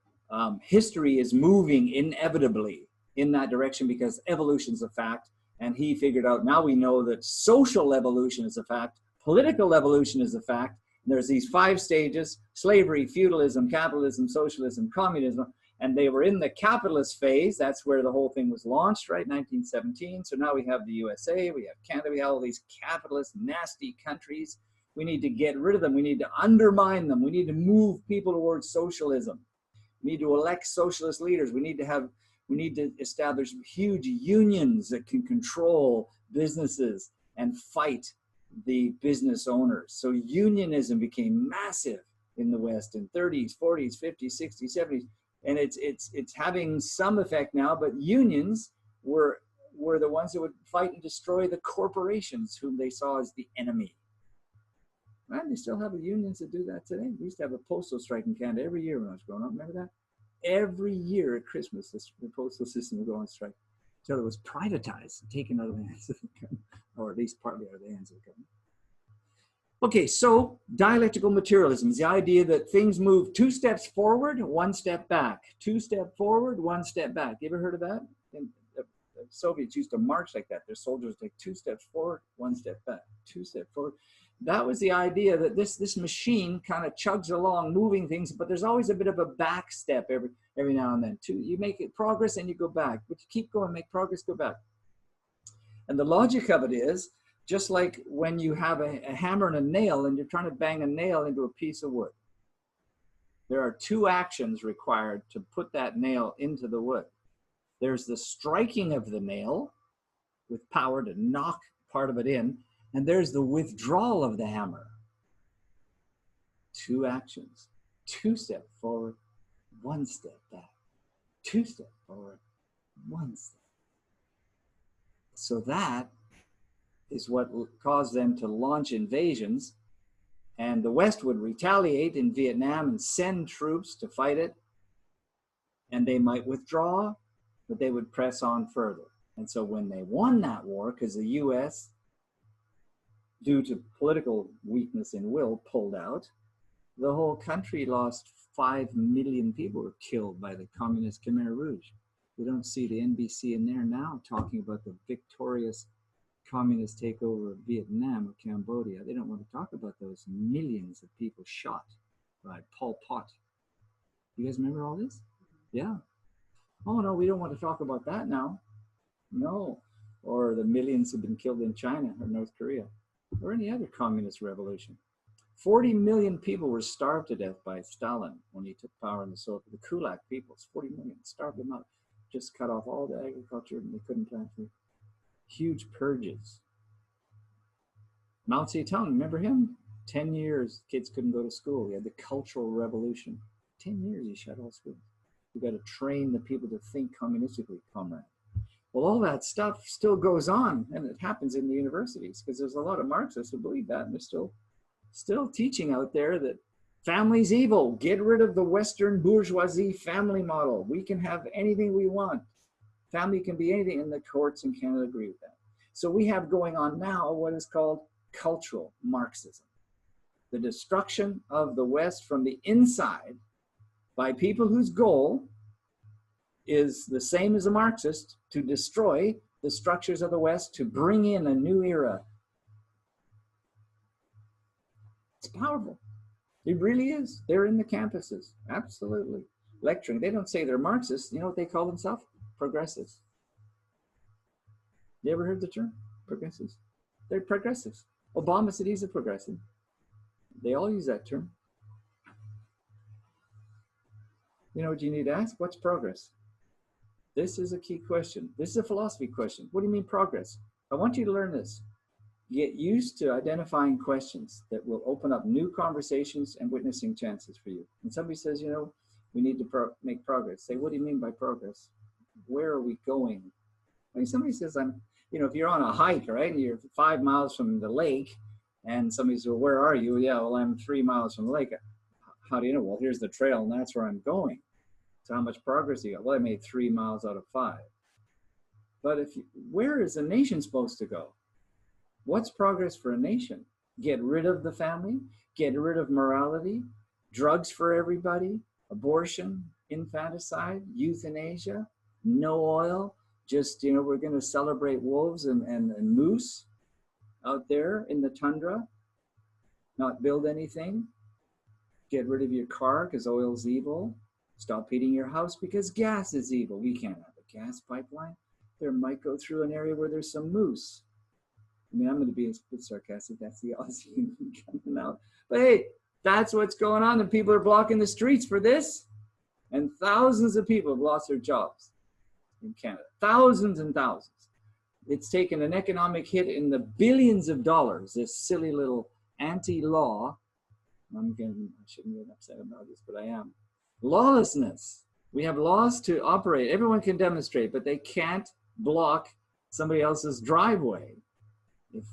history is moving inevitably in that direction because evolution is a fact. And he figured out, now we know that social evolution is a fact, political evolution is a fact. There's these 5 stages: slavery, feudalism, capitalism, socialism, communism. And they were in the capitalist phase. That's where the whole thing was launched, right? 1917. So now we have the USA, we have Canada, we have all these capitalist, nasty countries. We need to get rid of them. We need to undermine them. We need to move people towards socialism. We need to elect socialist leaders. We need to establish huge unions that can control businesses and fight the business owners. So unionism became massive in the West in 30s, 40s, 50s, 60s, 70s. And it's having some effect now, but unions were the ones that would fight and destroy the corporations whom they saw as the enemy. Man, they still have unions that do that today. We used to have a postal strike in Canada every year when I was growing up. Remember that? Every year at Christmas, the postal system would go on strike. So it was privatized, taken out of the hands of the government, or at least partly out of the hands of the government. Okay, so dialectical materialism is the idea that things move 2 steps forward, 1 step back. 2 steps forward, 1 step back. You ever heard of that? And the Soviets used to march like that. Their soldiers take 2 steps forward, 1 step back, 2 steps forward. That was the idea that this machine kind of chugs along, moving things, but there's always a bit of a back step every now and then. You make it progress and you go back, but you keep going, make progress, go back. And the logic of it is, just like when you have a hammer and a nail and you're trying to bang a nail into a piece of wood. There are 2 actions required to put that nail into the wood. There's the striking of the nail with power to knock part of it in, and there's the withdrawal of the hammer. 2 actions. 2 steps forward, 1 step back. 2 steps forward, 1 step. So that is what caused them to launch invasions, and the West would retaliate in Vietnam and send troops to fight it, and they might withdraw, but they would press on further. And so when they won that war, because the US, due to political weakness in will, pulled out, the whole country lost 5 million people were killed by the communist Khmer Rouge. We don't see the NBC in there now talking about the victorious communist takeover of Vietnam or Cambodia. They don't want to talk about those millions of people shot by Pol Pot. You guys remember all this? Yeah. Oh no, we don't want to talk about that now. No. Or the millions who've been killed in China or North Korea or any other communist revolution. 40 million people were starved to death by Stalin when he took power in the Soviet. The Kulak peoples, 40 million, starved them out. Just cut off all the agriculture and they couldn't plant food. Huge purges. Mao Zedong, remember him? 10 years, kids couldn't go to school. He had the Cultural Revolution. 10 years, he shut all schools. We've got to train the people to think communistically, comrade. Well, all that stuff still goes on, and it happens in the universities, because there's a lot of Marxists who believe that, and they're still teaching out there that family's evil. Get rid of the Western bourgeoisie family model. We can have anything we want. Family can be anything, and the courts in Canada agree with that. So we have going on now what is called cultural Marxism. The destruction of the West from the inside by people whose goal is the same as a Marxist, to destroy the structures of the West, to bring in a new era. It's powerful. It really is. They're in the campuses, absolutely, lecturing. They don't say they're Marxists. You know what they call themselves? Progressives. You ever heard the term? Progressives. They're progressives. Obama said he's a progressive. They all use that term. You know what you need to ask? What's progress? This is a key question. This is a philosophy question. What do you mean progress? I want you to learn this. Get used to identifying questions that will open up new conversations and witnessing chances for you. And somebody says, you know, we need to make progress. Say, what do you mean by progress? Where are we going? I mean, somebody says, if you're on a hike, right, and you're 5 miles from the lake, and somebody says, well, where are you? Yeah, well, I'm 3 miles from the lake. How do you know? Well, here's the trail, and that's where I'm going. So how much progress you got? Well, I made 3 miles out of 5. But where is a nation supposed to go? What's progress for a nation? Get rid of the family, get rid of morality, drugs for everybody, abortion, infanticide, euthanasia, no oil, just, we're going to celebrate wolves and moose out there in the tundra, not build anything, get rid of your car because oil's evil, stop heating your house because gas is evil. We can't have a gas pipeline. There might go through an area where there's some moose. I mean, I'm going to be a bit sarcastic. That's the Aussie coming out. But hey, that's what's going on, and people are blocking the streets for this. And thousands of people have lost their jobs in Canada. Thousands and thousands. It's taken an economic hit in the billions of dollars, this silly little anti-law. I shouldn't get upset about this, but I am. Lawlessness. We have laws to operate. Everyone can demonstrate, but they can't block somebody else's driveway. If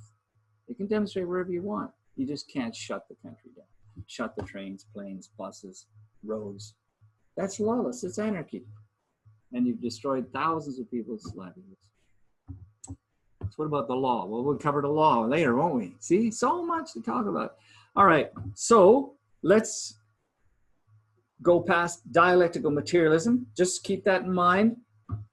they can demonstrate wherever you want. You just can't shut the country down. Shut the trains, planes, buses, roads. That's lawless. It's anarchy. And you've destroyed thousands of people's livelihoods. So what about the law? Well, we'll cover the law later, won't we? See, so much to talk about. All right, so let's go past dialectical materialism. Just keep that in mind.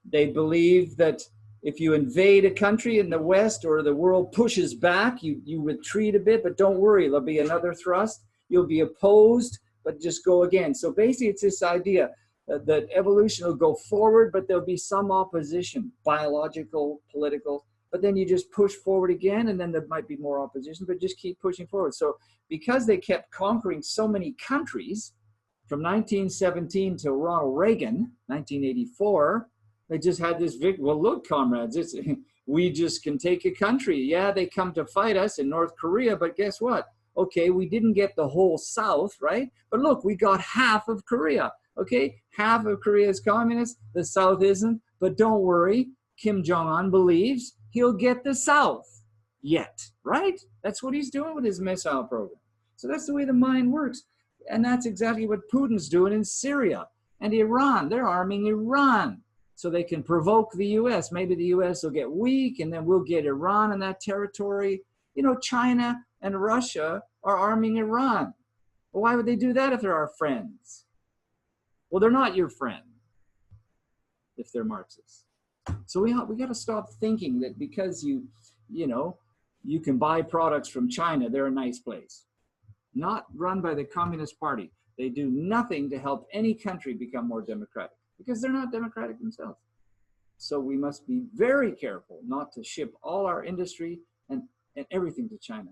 They believe that if you invade a country in the West or the world pushes back, you retreat a bit, but don't worry, there'll be another thrust. You'll be opposed, but just go again. So basically, it's this idea that evolution will go forward, but there'll be some opposition, biological, political, but then you just push forward again, and then there might be more opposition, but just keep pushing forward. So because they kept conquering so many countries, from 1917 to Ronald Reagan, 1984, they just had this victory. Well, look, comrades, we just can take a country. Yeah, they come to fight us in North Korea, but guess what? Okay, we didn't get the whole South, right? But look, we got half of Korea. Okay, half of Korea is communist, the South isn't. But don't worry, Kim Jong-un believes he'll get the South yet, right? That's what he's doing with his missile program. So that's the way the mind works. And that's exactly what Putin's doing in Syria and Iran. They're arming Iran so they can provoke the U.S. Maybe the U.S. will get weak, and then we'll get Iran in that territory. You know, China and Russia are arming Iran. Well, why would they do that if they're our friends? Well, they're not your friend if they're Marxists. So we got to stop thinking that because you can buy products from China, they're a nice place. Not run by the Communist Party. They do nothing to help any country become more democratic because they're not democratic themselves. So we must be very careful not to ship all our industry and everything to China.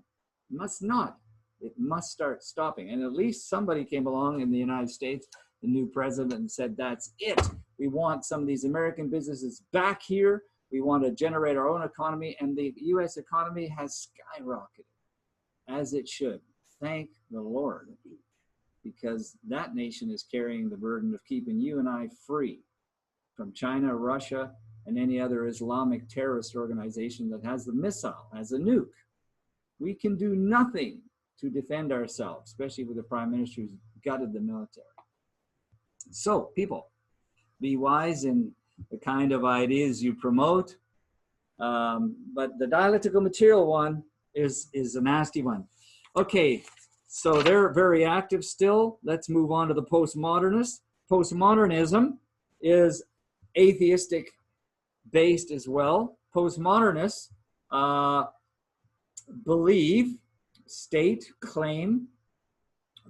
It must not. It must start stopping. And at least somebody came along in the United States, the new president, and said, that's it. We want some of these American businesses back here. We want to generate our own economy. And the U.S. economy has skyrocketed, as it should. Thank the Lord, because that nation is carrying the burden of keeping you and I free from China, Russia, and any other Islamic terrorist organization that has the missile, has a nuke. We can do nothing to defend ourselves, especially with a prime minister who's gutted the military. So, people, be wise in the kind of ideas you promote. But the dialectical material one is a nasty one. Okay, so they're very active still. Let's move on to the postmodernists. Postmodernism is atheistic based as well. Postmodernists claim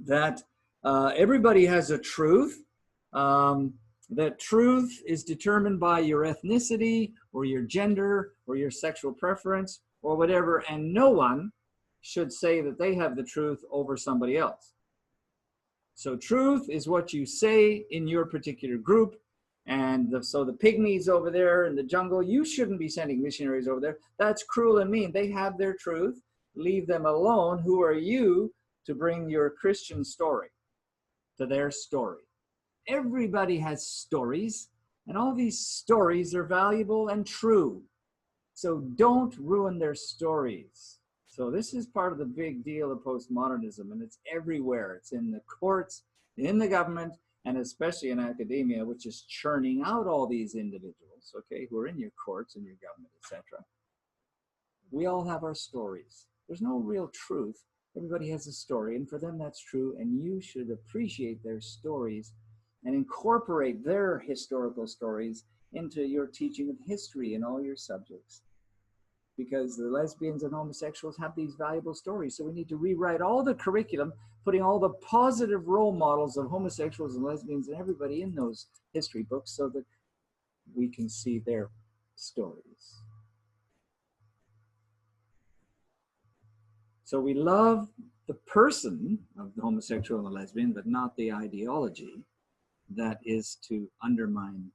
that everybody has a truth, that truth is determined by your ethnicity or your gender or your sexual preference or whatever, and no one should say that they have the truth over somebody else. So truth is what you say in your particular group. And so the pygmies over there in the jungle, you shouldn't be sending missionaries over there. That's cruel and mean. They have their truth. Leave them alone. Who are you to bring your Christian story to their story? Everybody has stories, and all these stories are valuable and true. So don't ruin their stories. So this is part of the big deal of postmodernism, and it's everywhere. It's in the courts, in the government, and especially in academia, which is churning out all these individuals, okay, who are in your courts and your government, etc. We all have our stories. There's no real truth. Everybody has a story, and for them that's true, and you should appreciate their stories and incorporate their historical stories into your teaching of history in all your subjects. Because the lesbians and homosexuals have these valuable stories. So we need to rewrite all the curriculum, putting all the positive role models of homosexuals and lesbians and everybody in those history books so that we can see their stories. So we love the person of the homosexual and the lesbian, but not the ideology that is to undermine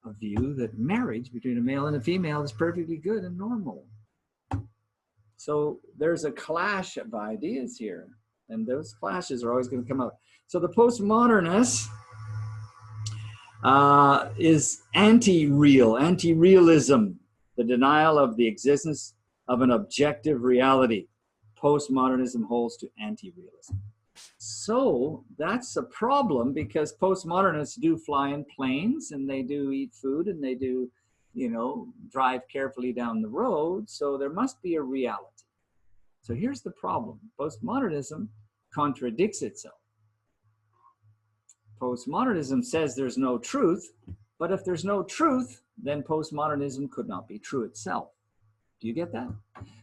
a view that marriage between a male and a female is perfectly good and normal. So there's a clash of ideas here, and those clashes are always going to come out. So the postmodernist is anti-real, anti-realism, the denial of the existence of an objective reality. postmodernism holds to anti-realism. So that's a problem, because postmodernists do fly in planes, and they do eat food, and they do, drive carefully down the road. So there must be a reality. So here's the problem. Postmodernism contradicts itself. Postmodernism says there's no truth, but if there's no truth, then postmodernism could not be true itself. Do you get that?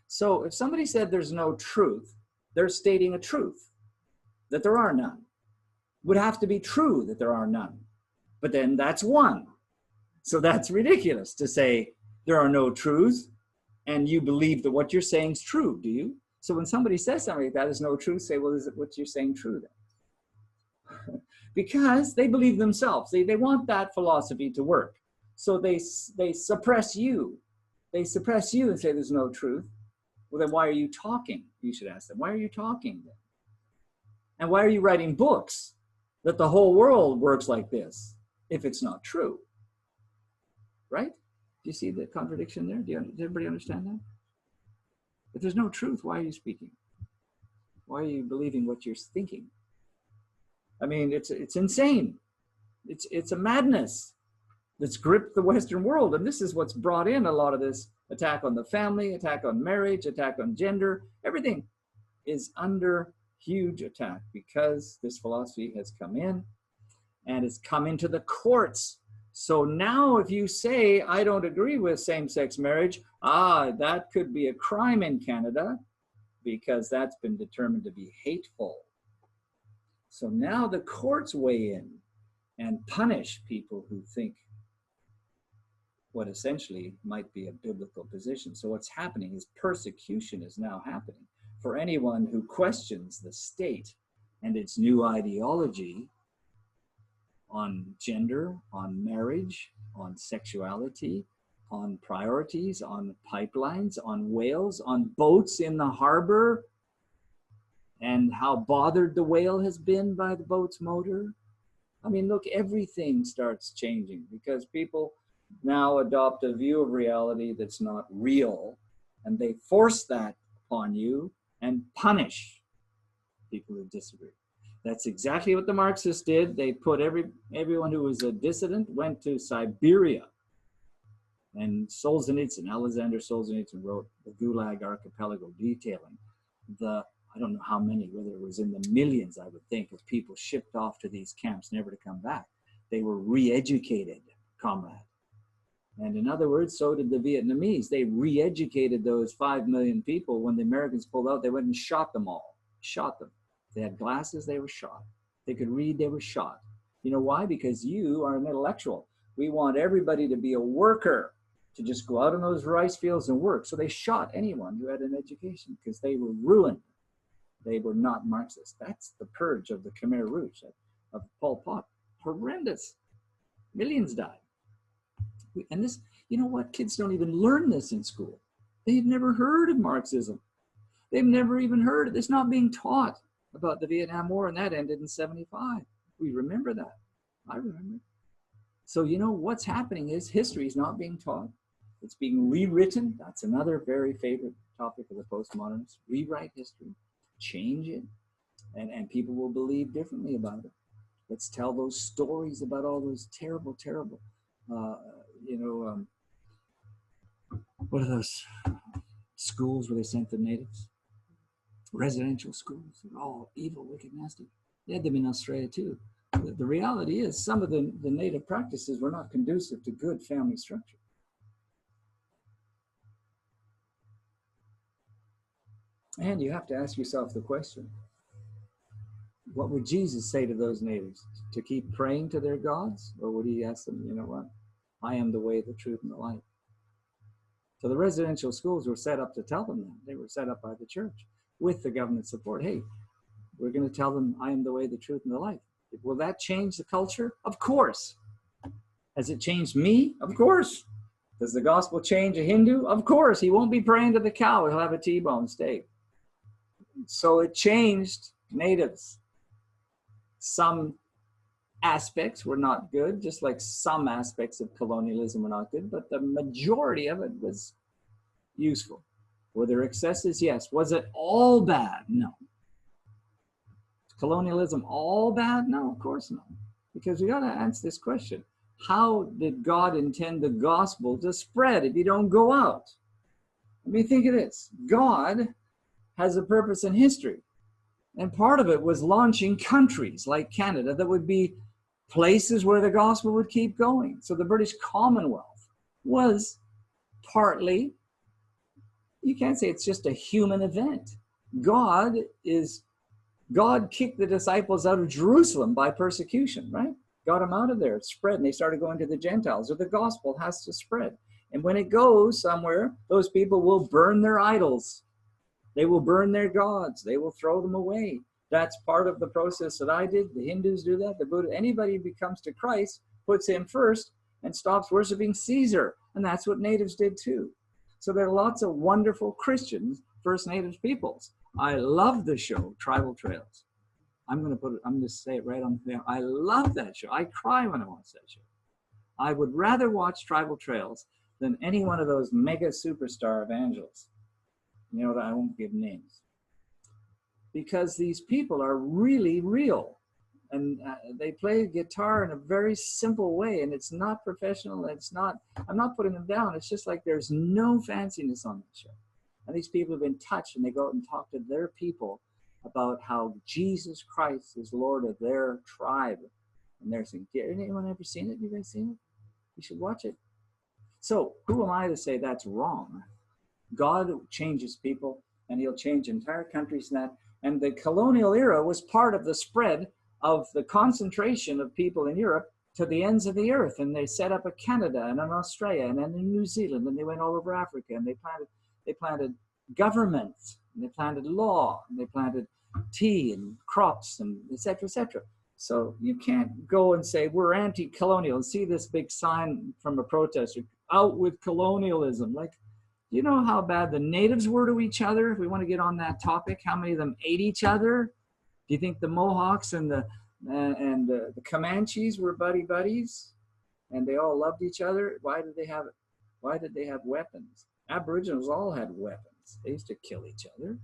So if somebody said there's no truth, they're stating a truth, that there are none. Would have to be true that there are none. But then that's one. So that's ridiculous to say there are no truths and you believe that what you're saying is true, do you? So when somebody says something like that is no truth, say, well, is it what you're saying true then? Because they believe themselves. They want that philosophy to work. So they suppress you. They suppress you and say there's no truth. Well, then why are you talking? You should ask them, why are you talking then? And why are you writing books that the whole world works like this if it's not true? Right? Do you see the contradiction there? Does everybody understand that? If there's no truth, why are you speaking? Why are you believing what you're thinking? I mean, it's insane. It's a madness that's gripped the Western world. And this is what's brought in a lot of this attack on the family, attack on marriage, attack on gender. Everything is under huge attack because this philosophy has come in, and it's come into the courts. So now if you say, I don't agree with same-sex marriage, that could be a crime in Canada because that's been determined to be hateful. So now the courts weigh in and punish people who think what essentially might be a biblical position. So what's happening is persecution is now happening for anyone who questions the state and its new ideology on gender, on marriage, on sexuality, on priorities, on pipelines, on whales, on boats in the harbor, and how bothered the whale has been by the boat's motor. I mean, look, everything starts changing because people now adopt a view of reality that's not real, and they force that upon you and punish people who disagree. That's exactly what the Marxists did. They put everyone who was a dissident went to Siberia. And Alexander Solzhenitsyn wrote the Gulag Archipelago, detailing I don't know how many, whether it was in the millions, I would think, of people shipped off to these camps never to come back. They were re-educated, comrade. And in other words, so did the Vietnamese. They re-educated those 5 million people. When the Americans pulled out, they went and shot them all. Shot them. They had glasses, they were shot. They could read, they were shot. You know why? Because you are an intellectual. We want everybody to be a worker, to just go out in those rice fields and work. So they shot anyone who had an education because they were ruined. They were not Marxists. That's the purge of the Khmer Rouge, of Pol Pot. Horrendous. Millions died. And this, you know what? Kids don't even learn this in school. They've never heard of Marxism. They've never even heard. It's not being taught about the Vietnam War, and that ended in 1975. We remember that. I remember. So, you know, what's happening is history is not being taught. It's being rewritten. That's another very favorite topic of the postmodernists. Rewrite history, change it, and people will believe differently about it. Let's tell those stories about all those terrible, terrible, what are those schools where they sent the natives? Residential schools. They're all evil, wicked, nasty. They had them in Australia too. The reality is some of the native practices were not conducive to good family structure. And you have to ask yourself the question, what would Jesus say to those natives? To keep praying to their gods? Or would he ask them, you know what? I am the way, the truth, and the life. So the residential schools were set up to tell them that. They were set up by the church with the government support. Hey, we're going to tell them I am the way, the truth, and the life. Will that change the culture? Of course. Has it changed me? Of course. Does the gospel change a Hindu? Of course. He won't be praying to the cow. He'll have a T-bone steak. So it changed natives. Some aspects were not good, just like some aspects of colonialism were not good, but the majority of it was useful. Were there excesses? Yes. Was it all bad? No. Colonialism all bad? No, of course not. Because we got to answer this question. How did God intend the gospel to spread if you don't go out? I mean, think of this. God has a purpose in history. And part of it was launching countries like Canada that would be places where the gospel would keep going. So the British Commonwealth was partly, you can't say it's just a human event. God kicked the disciples out of Jerusalem by persecution, right? Got them out of there, it spread, and they started going to the Gentiles. So the gospel has to spread. And when it goes somewhere, those people will burn their idols. They will burn their gods. They will throw them away. That's part of the process that I did. The Hindus do that. The Buddha, anybody who becomes to Christ, puts him first and stops worshiping Caesar. And that's what natives did too. So there are lots of wonderful Christians, First Native peoples. I love the show, Tribal Trails. I'm going to say it right on there. I love that show. I cry when I watch that show. I would rather watch Tribal Trails than any one of those mega superstar evangelists. You know, that I won't give names. Because these people are really real. And they play guitar in a very simple way. And it's not professional. I'm not putting them down. It's just like there's no fanciness on that show. And these people have been touched, and they go out and talk to their people about how Jesus Christ is Lord of their tribe. And they're saying, anyone ever seen it? You guys seen it? You should watch it. So who am I to say that's wrong? God changes people, and he'll change entire countries and that. And the colonial era was part of the spread of the concentration of people in Europe to the ends of the earth. And they set up a Canada and an Australia and then in New Zealand, and they went all over Africa, and they planted governments, and they planted law, and they planted tea and crops, and et cetera, et cetera. So you can't go and say we're anti-colonial and see this big sign from a protester, out with colonialism. Like, you know how bad the natives were to each other? If we want to get on that topic, how many of them ate each other? Do you think the Mohawks and the Comanches were buddies, and they all loved each other? Why did they have weapons? Aboriginals all had weapons. They used to kill each other.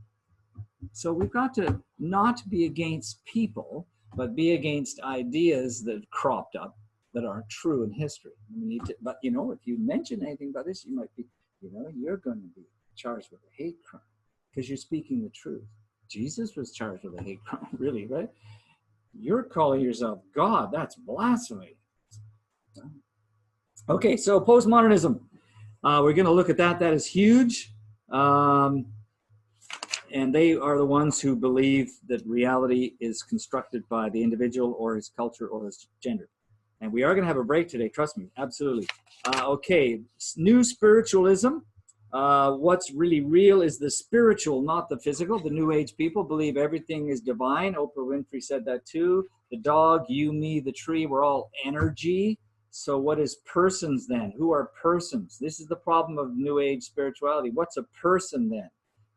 So we've got to not be against people, but be against ideas that cropped up that aren't true in history. But you know, if you mention anything about this, you might be, you're going to be charged with a hate crime because you're speaking the truth. Jesus was charged with a hate crime, really, right? You're calling yourself God. That's blasphemy. Okay, so postmodernism. We're going to look at that. That is huge. And they are the ones who believe that reality is constructed by the individual or his culture or his gender. And we are going to have a break today. Trust me. Absolutely. Okay. New spiritualism. What's really real is the spiritual, not the physical. The New Age people believe everything is divine. Oprah Winfrey said that too. The dog, you, me, the tree, we're all energy. So what is persons then? Who are persons? This is the problem of New Age spirituality. What's a person then?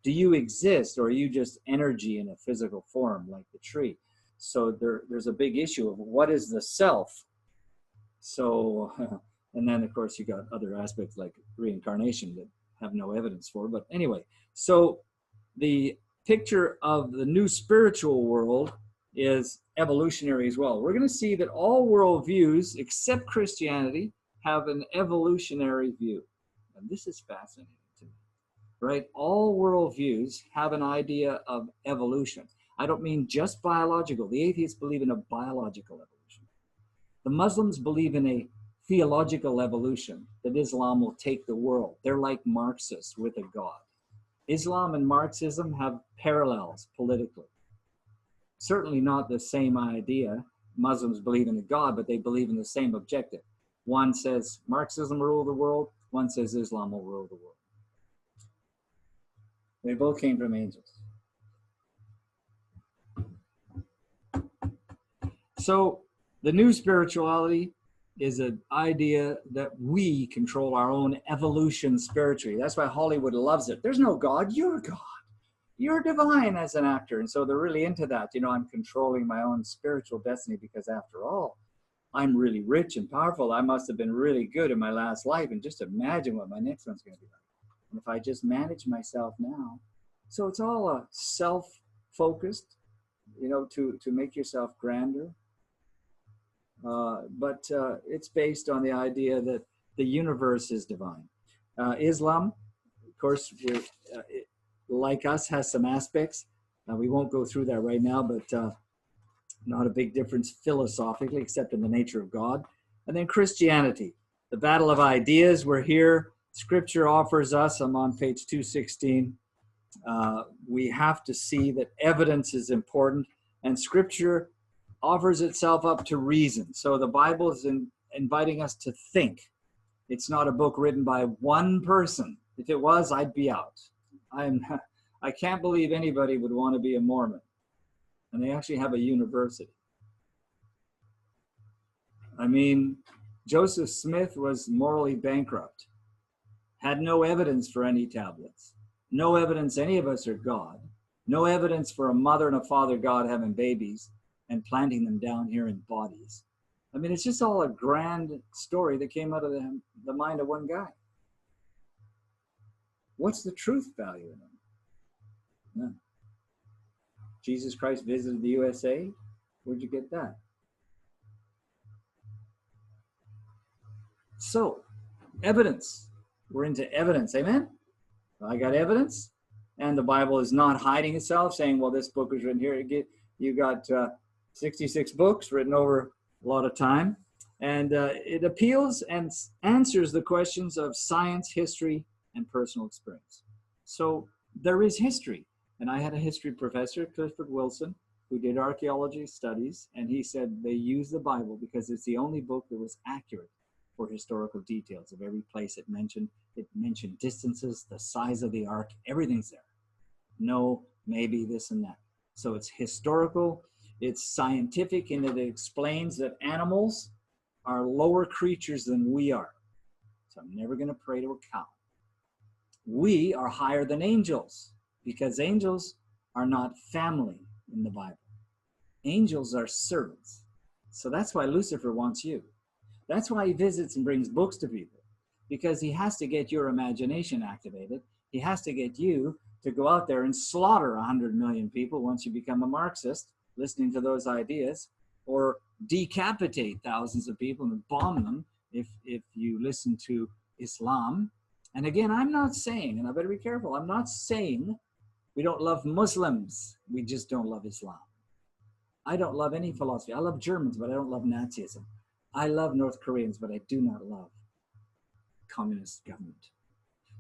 Do you exist, or are you just energy in a physical form like the tree? So there's a big issue of what is the self? So, and then of course you got other aspects like reincarnation that have no evidence for. But anyway, so the picture of the new spiritual world is evolutionary as well. We're going to see that all worldviews except Christianity have an evolutionary view. And this is fascinating to me, right? All worldviews have an idea of evolution. I don't mean just biological. The atheists believe in a biological evolution. The Muslims believe in a theological evolution, that Islam will take the world. They're like Marxists with a God. Islam and Marxism have parallels politically. Certainly not the same idea. Muslims believe in a God, but they believe in the same objective. One says Marxism will rule the world. One says Islam will rule the world. They both came from angels. So the new spirituality is an idea that we control our own evolution spiritually. That's why Hollywood loves it. There's no God, you're God. You're divine as an actor. And so they're really into that. I'm controlling my own spiritual destiny because after all, I'm really rich and powerful. I must have been really good in my last life. And just imagine what my next one's going to be like. And if I just manage myself now, so it's all a self-focused, to make yourself grander. But it's based on the idea that the universe is divine. Islam, of course, like us, has some aspects. We won't go through that right now, but not a big difference philosophically, except in the nature of God. And then Christianity, the battle of ideas. We're here. Scripture offers us, I'm on page 216. We have to see that evidence is important, and Scripture offers itself up to reason. So the Bible is inviting us to think. It's not a book written by one person. If it was, I'd be out. I can't believe anybody would want to be a Mormon. And they actually have a university. I mean, Joseph Smith was morally bankrupt, had no evidence for any tablets, no evidence any of us are God, no evidence for a mother and a father God having babies and planting them down here in bodies. I mean, it's just all a grand story that came out of the mind of one guy. What's the truth value in them? None. Jesus Christ visited the USA? Where'd you get that? So, evidence. We're into evidence, amen? I got evidence, and the Bible is not hiding itself, saying, well, this book was written here. You got 66 books written over a lot of time, and it appeals and answers the questions of science, history, and personal experience. So there is history, and I had a history professor, Clifford Wilson, who did archaeology studies, and he said they use the Bible because it's the only book that was accurate for historical details of every place it mentioned. It mentioned distances, the size of the ark, everything's there. No, maybe this and that. So it's historical, it's scientific, and it explains that animals are lower creatures than we are. So I'm never going to pray to a cow. We are higher than angels because angels are not family in the Bible. Angels are servants. So that's why Lucifer wants you. That's why he visits and brings books to people, because he has to get your imagination activated. He has to get you to go out there and slaughter 100 million people once you become a Marxist, listening to those ideas, or decapitate thousands of people and bomb them if you listen to Islam. And again, I'm not saying, and I better be careful, I'm not saying we don't love Muslims. We just don't love Islam. I don't love any philosophy. I love Germans, but I don't love Nazism. I love North Koreans, but I do not love communist government.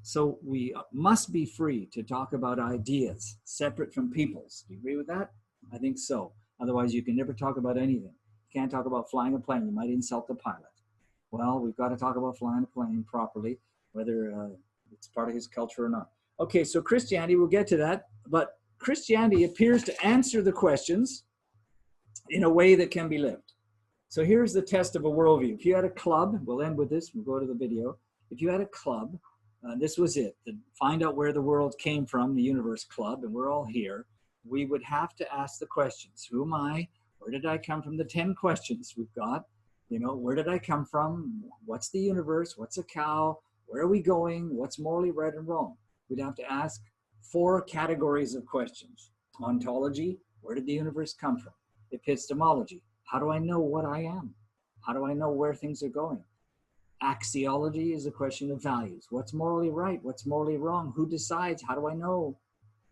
So we must be free to talk about ideas separate from peoples. Do you agree with that? I think so. Otherwise, you can never talk about anything. You can't talk about flying a plane. You might insult the pilot. Well, we've got to talk about flying a plane properly, whether it's part of his culture or not. Okay, so Christianity, we'll get to that. But Christianity appears to answer the questions in a way that can be lived. So here's the test of a worldview. If you had a club, we'll end with this, we'll go to the video. If you had a club, this was it, to find out where the world came from, the universe club, and we're all here, we would have to ask the questions. Who am I? Where did I come from? The 10 questions we've got. Where did I come from? What's the universe? What's a cow? Where are we going? What's morally right and wrong? We'd have to ask 4 categories of questions. Ontology, where did the universe come from? Epistemology, how do I know what I am? How do I know where things are going? Axiology is a question of values. What's morally right? What's morally wrong? Who decides? How do I know?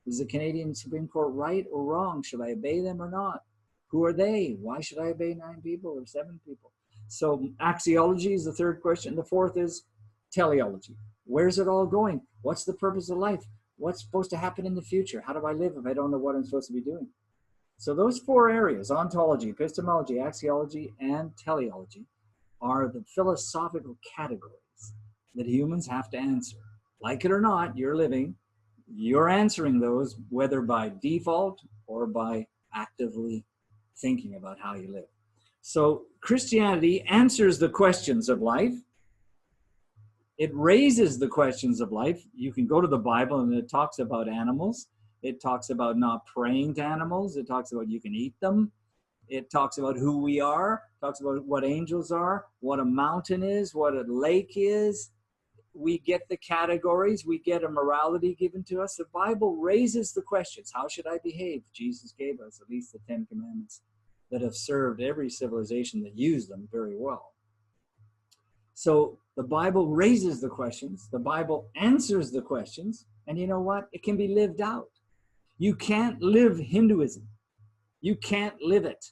Is the Canadian Supreme Court right or wrong? Should I obey them or not? Who are they? Why should I obey 9 people or 7 people? So axiology is the 3rd question. The 4th is teleology. Where's it all going? What's the purpose of life? What's supposed to happen in the future? How do I live if I don't know what I'm supposed to be doing? So those 4 areas, ontology, epistemology, axiology, and teleology, are the philosophical categories that humans have to answer. Like it or not, you're living, you're answering those, whether by default or by actively thinking about how you live. So Christianity answers the questions of life. It raises the questions of life. You can go to the Bible and it talks about animals. It talks about not praying to animals. It talks about you can eat them. It talks about who we are. It talks about what angels are, what a mountain is, what a lake is. we get the categories, we get a morality given to us. The Bible raises the questions. How should I behave? Jesus gave us at least the 10 commandments that have served every civilization that used them very well. So the Bible raises the questions, the Bible answers the questions, and you know what? It can be lived out. You can't live Hinduism. You can't live it.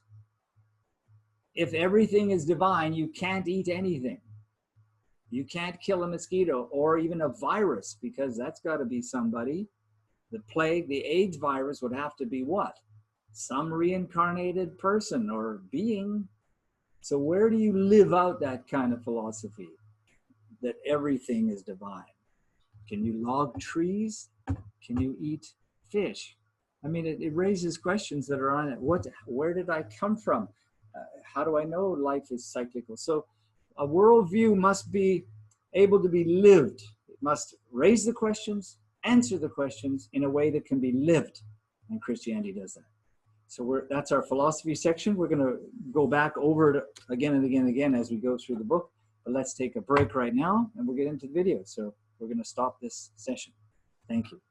If everything is divine, you can't eat anything. You can't kill a mosquito or even a virus, because that's got to be somebody. The plague, the AIDS virus would have to be what? Some reincarnated person or being. So where do you live out that kind of philosophy that everything is divine? Can you log trees? Can you eat fish? I mean, it raises questions that are on it. Where did I come from? How do I know life is cyclical? So a worldview must be able to be lived. It must raise the questions, answer the questions in a way that can be lived. And Christianity does that. So that's our philosophy section. We're going to go back over it again and again and again as we go through the book. But let's take a break right now and we'll get into the video. So we're going to stop this session. Thank you.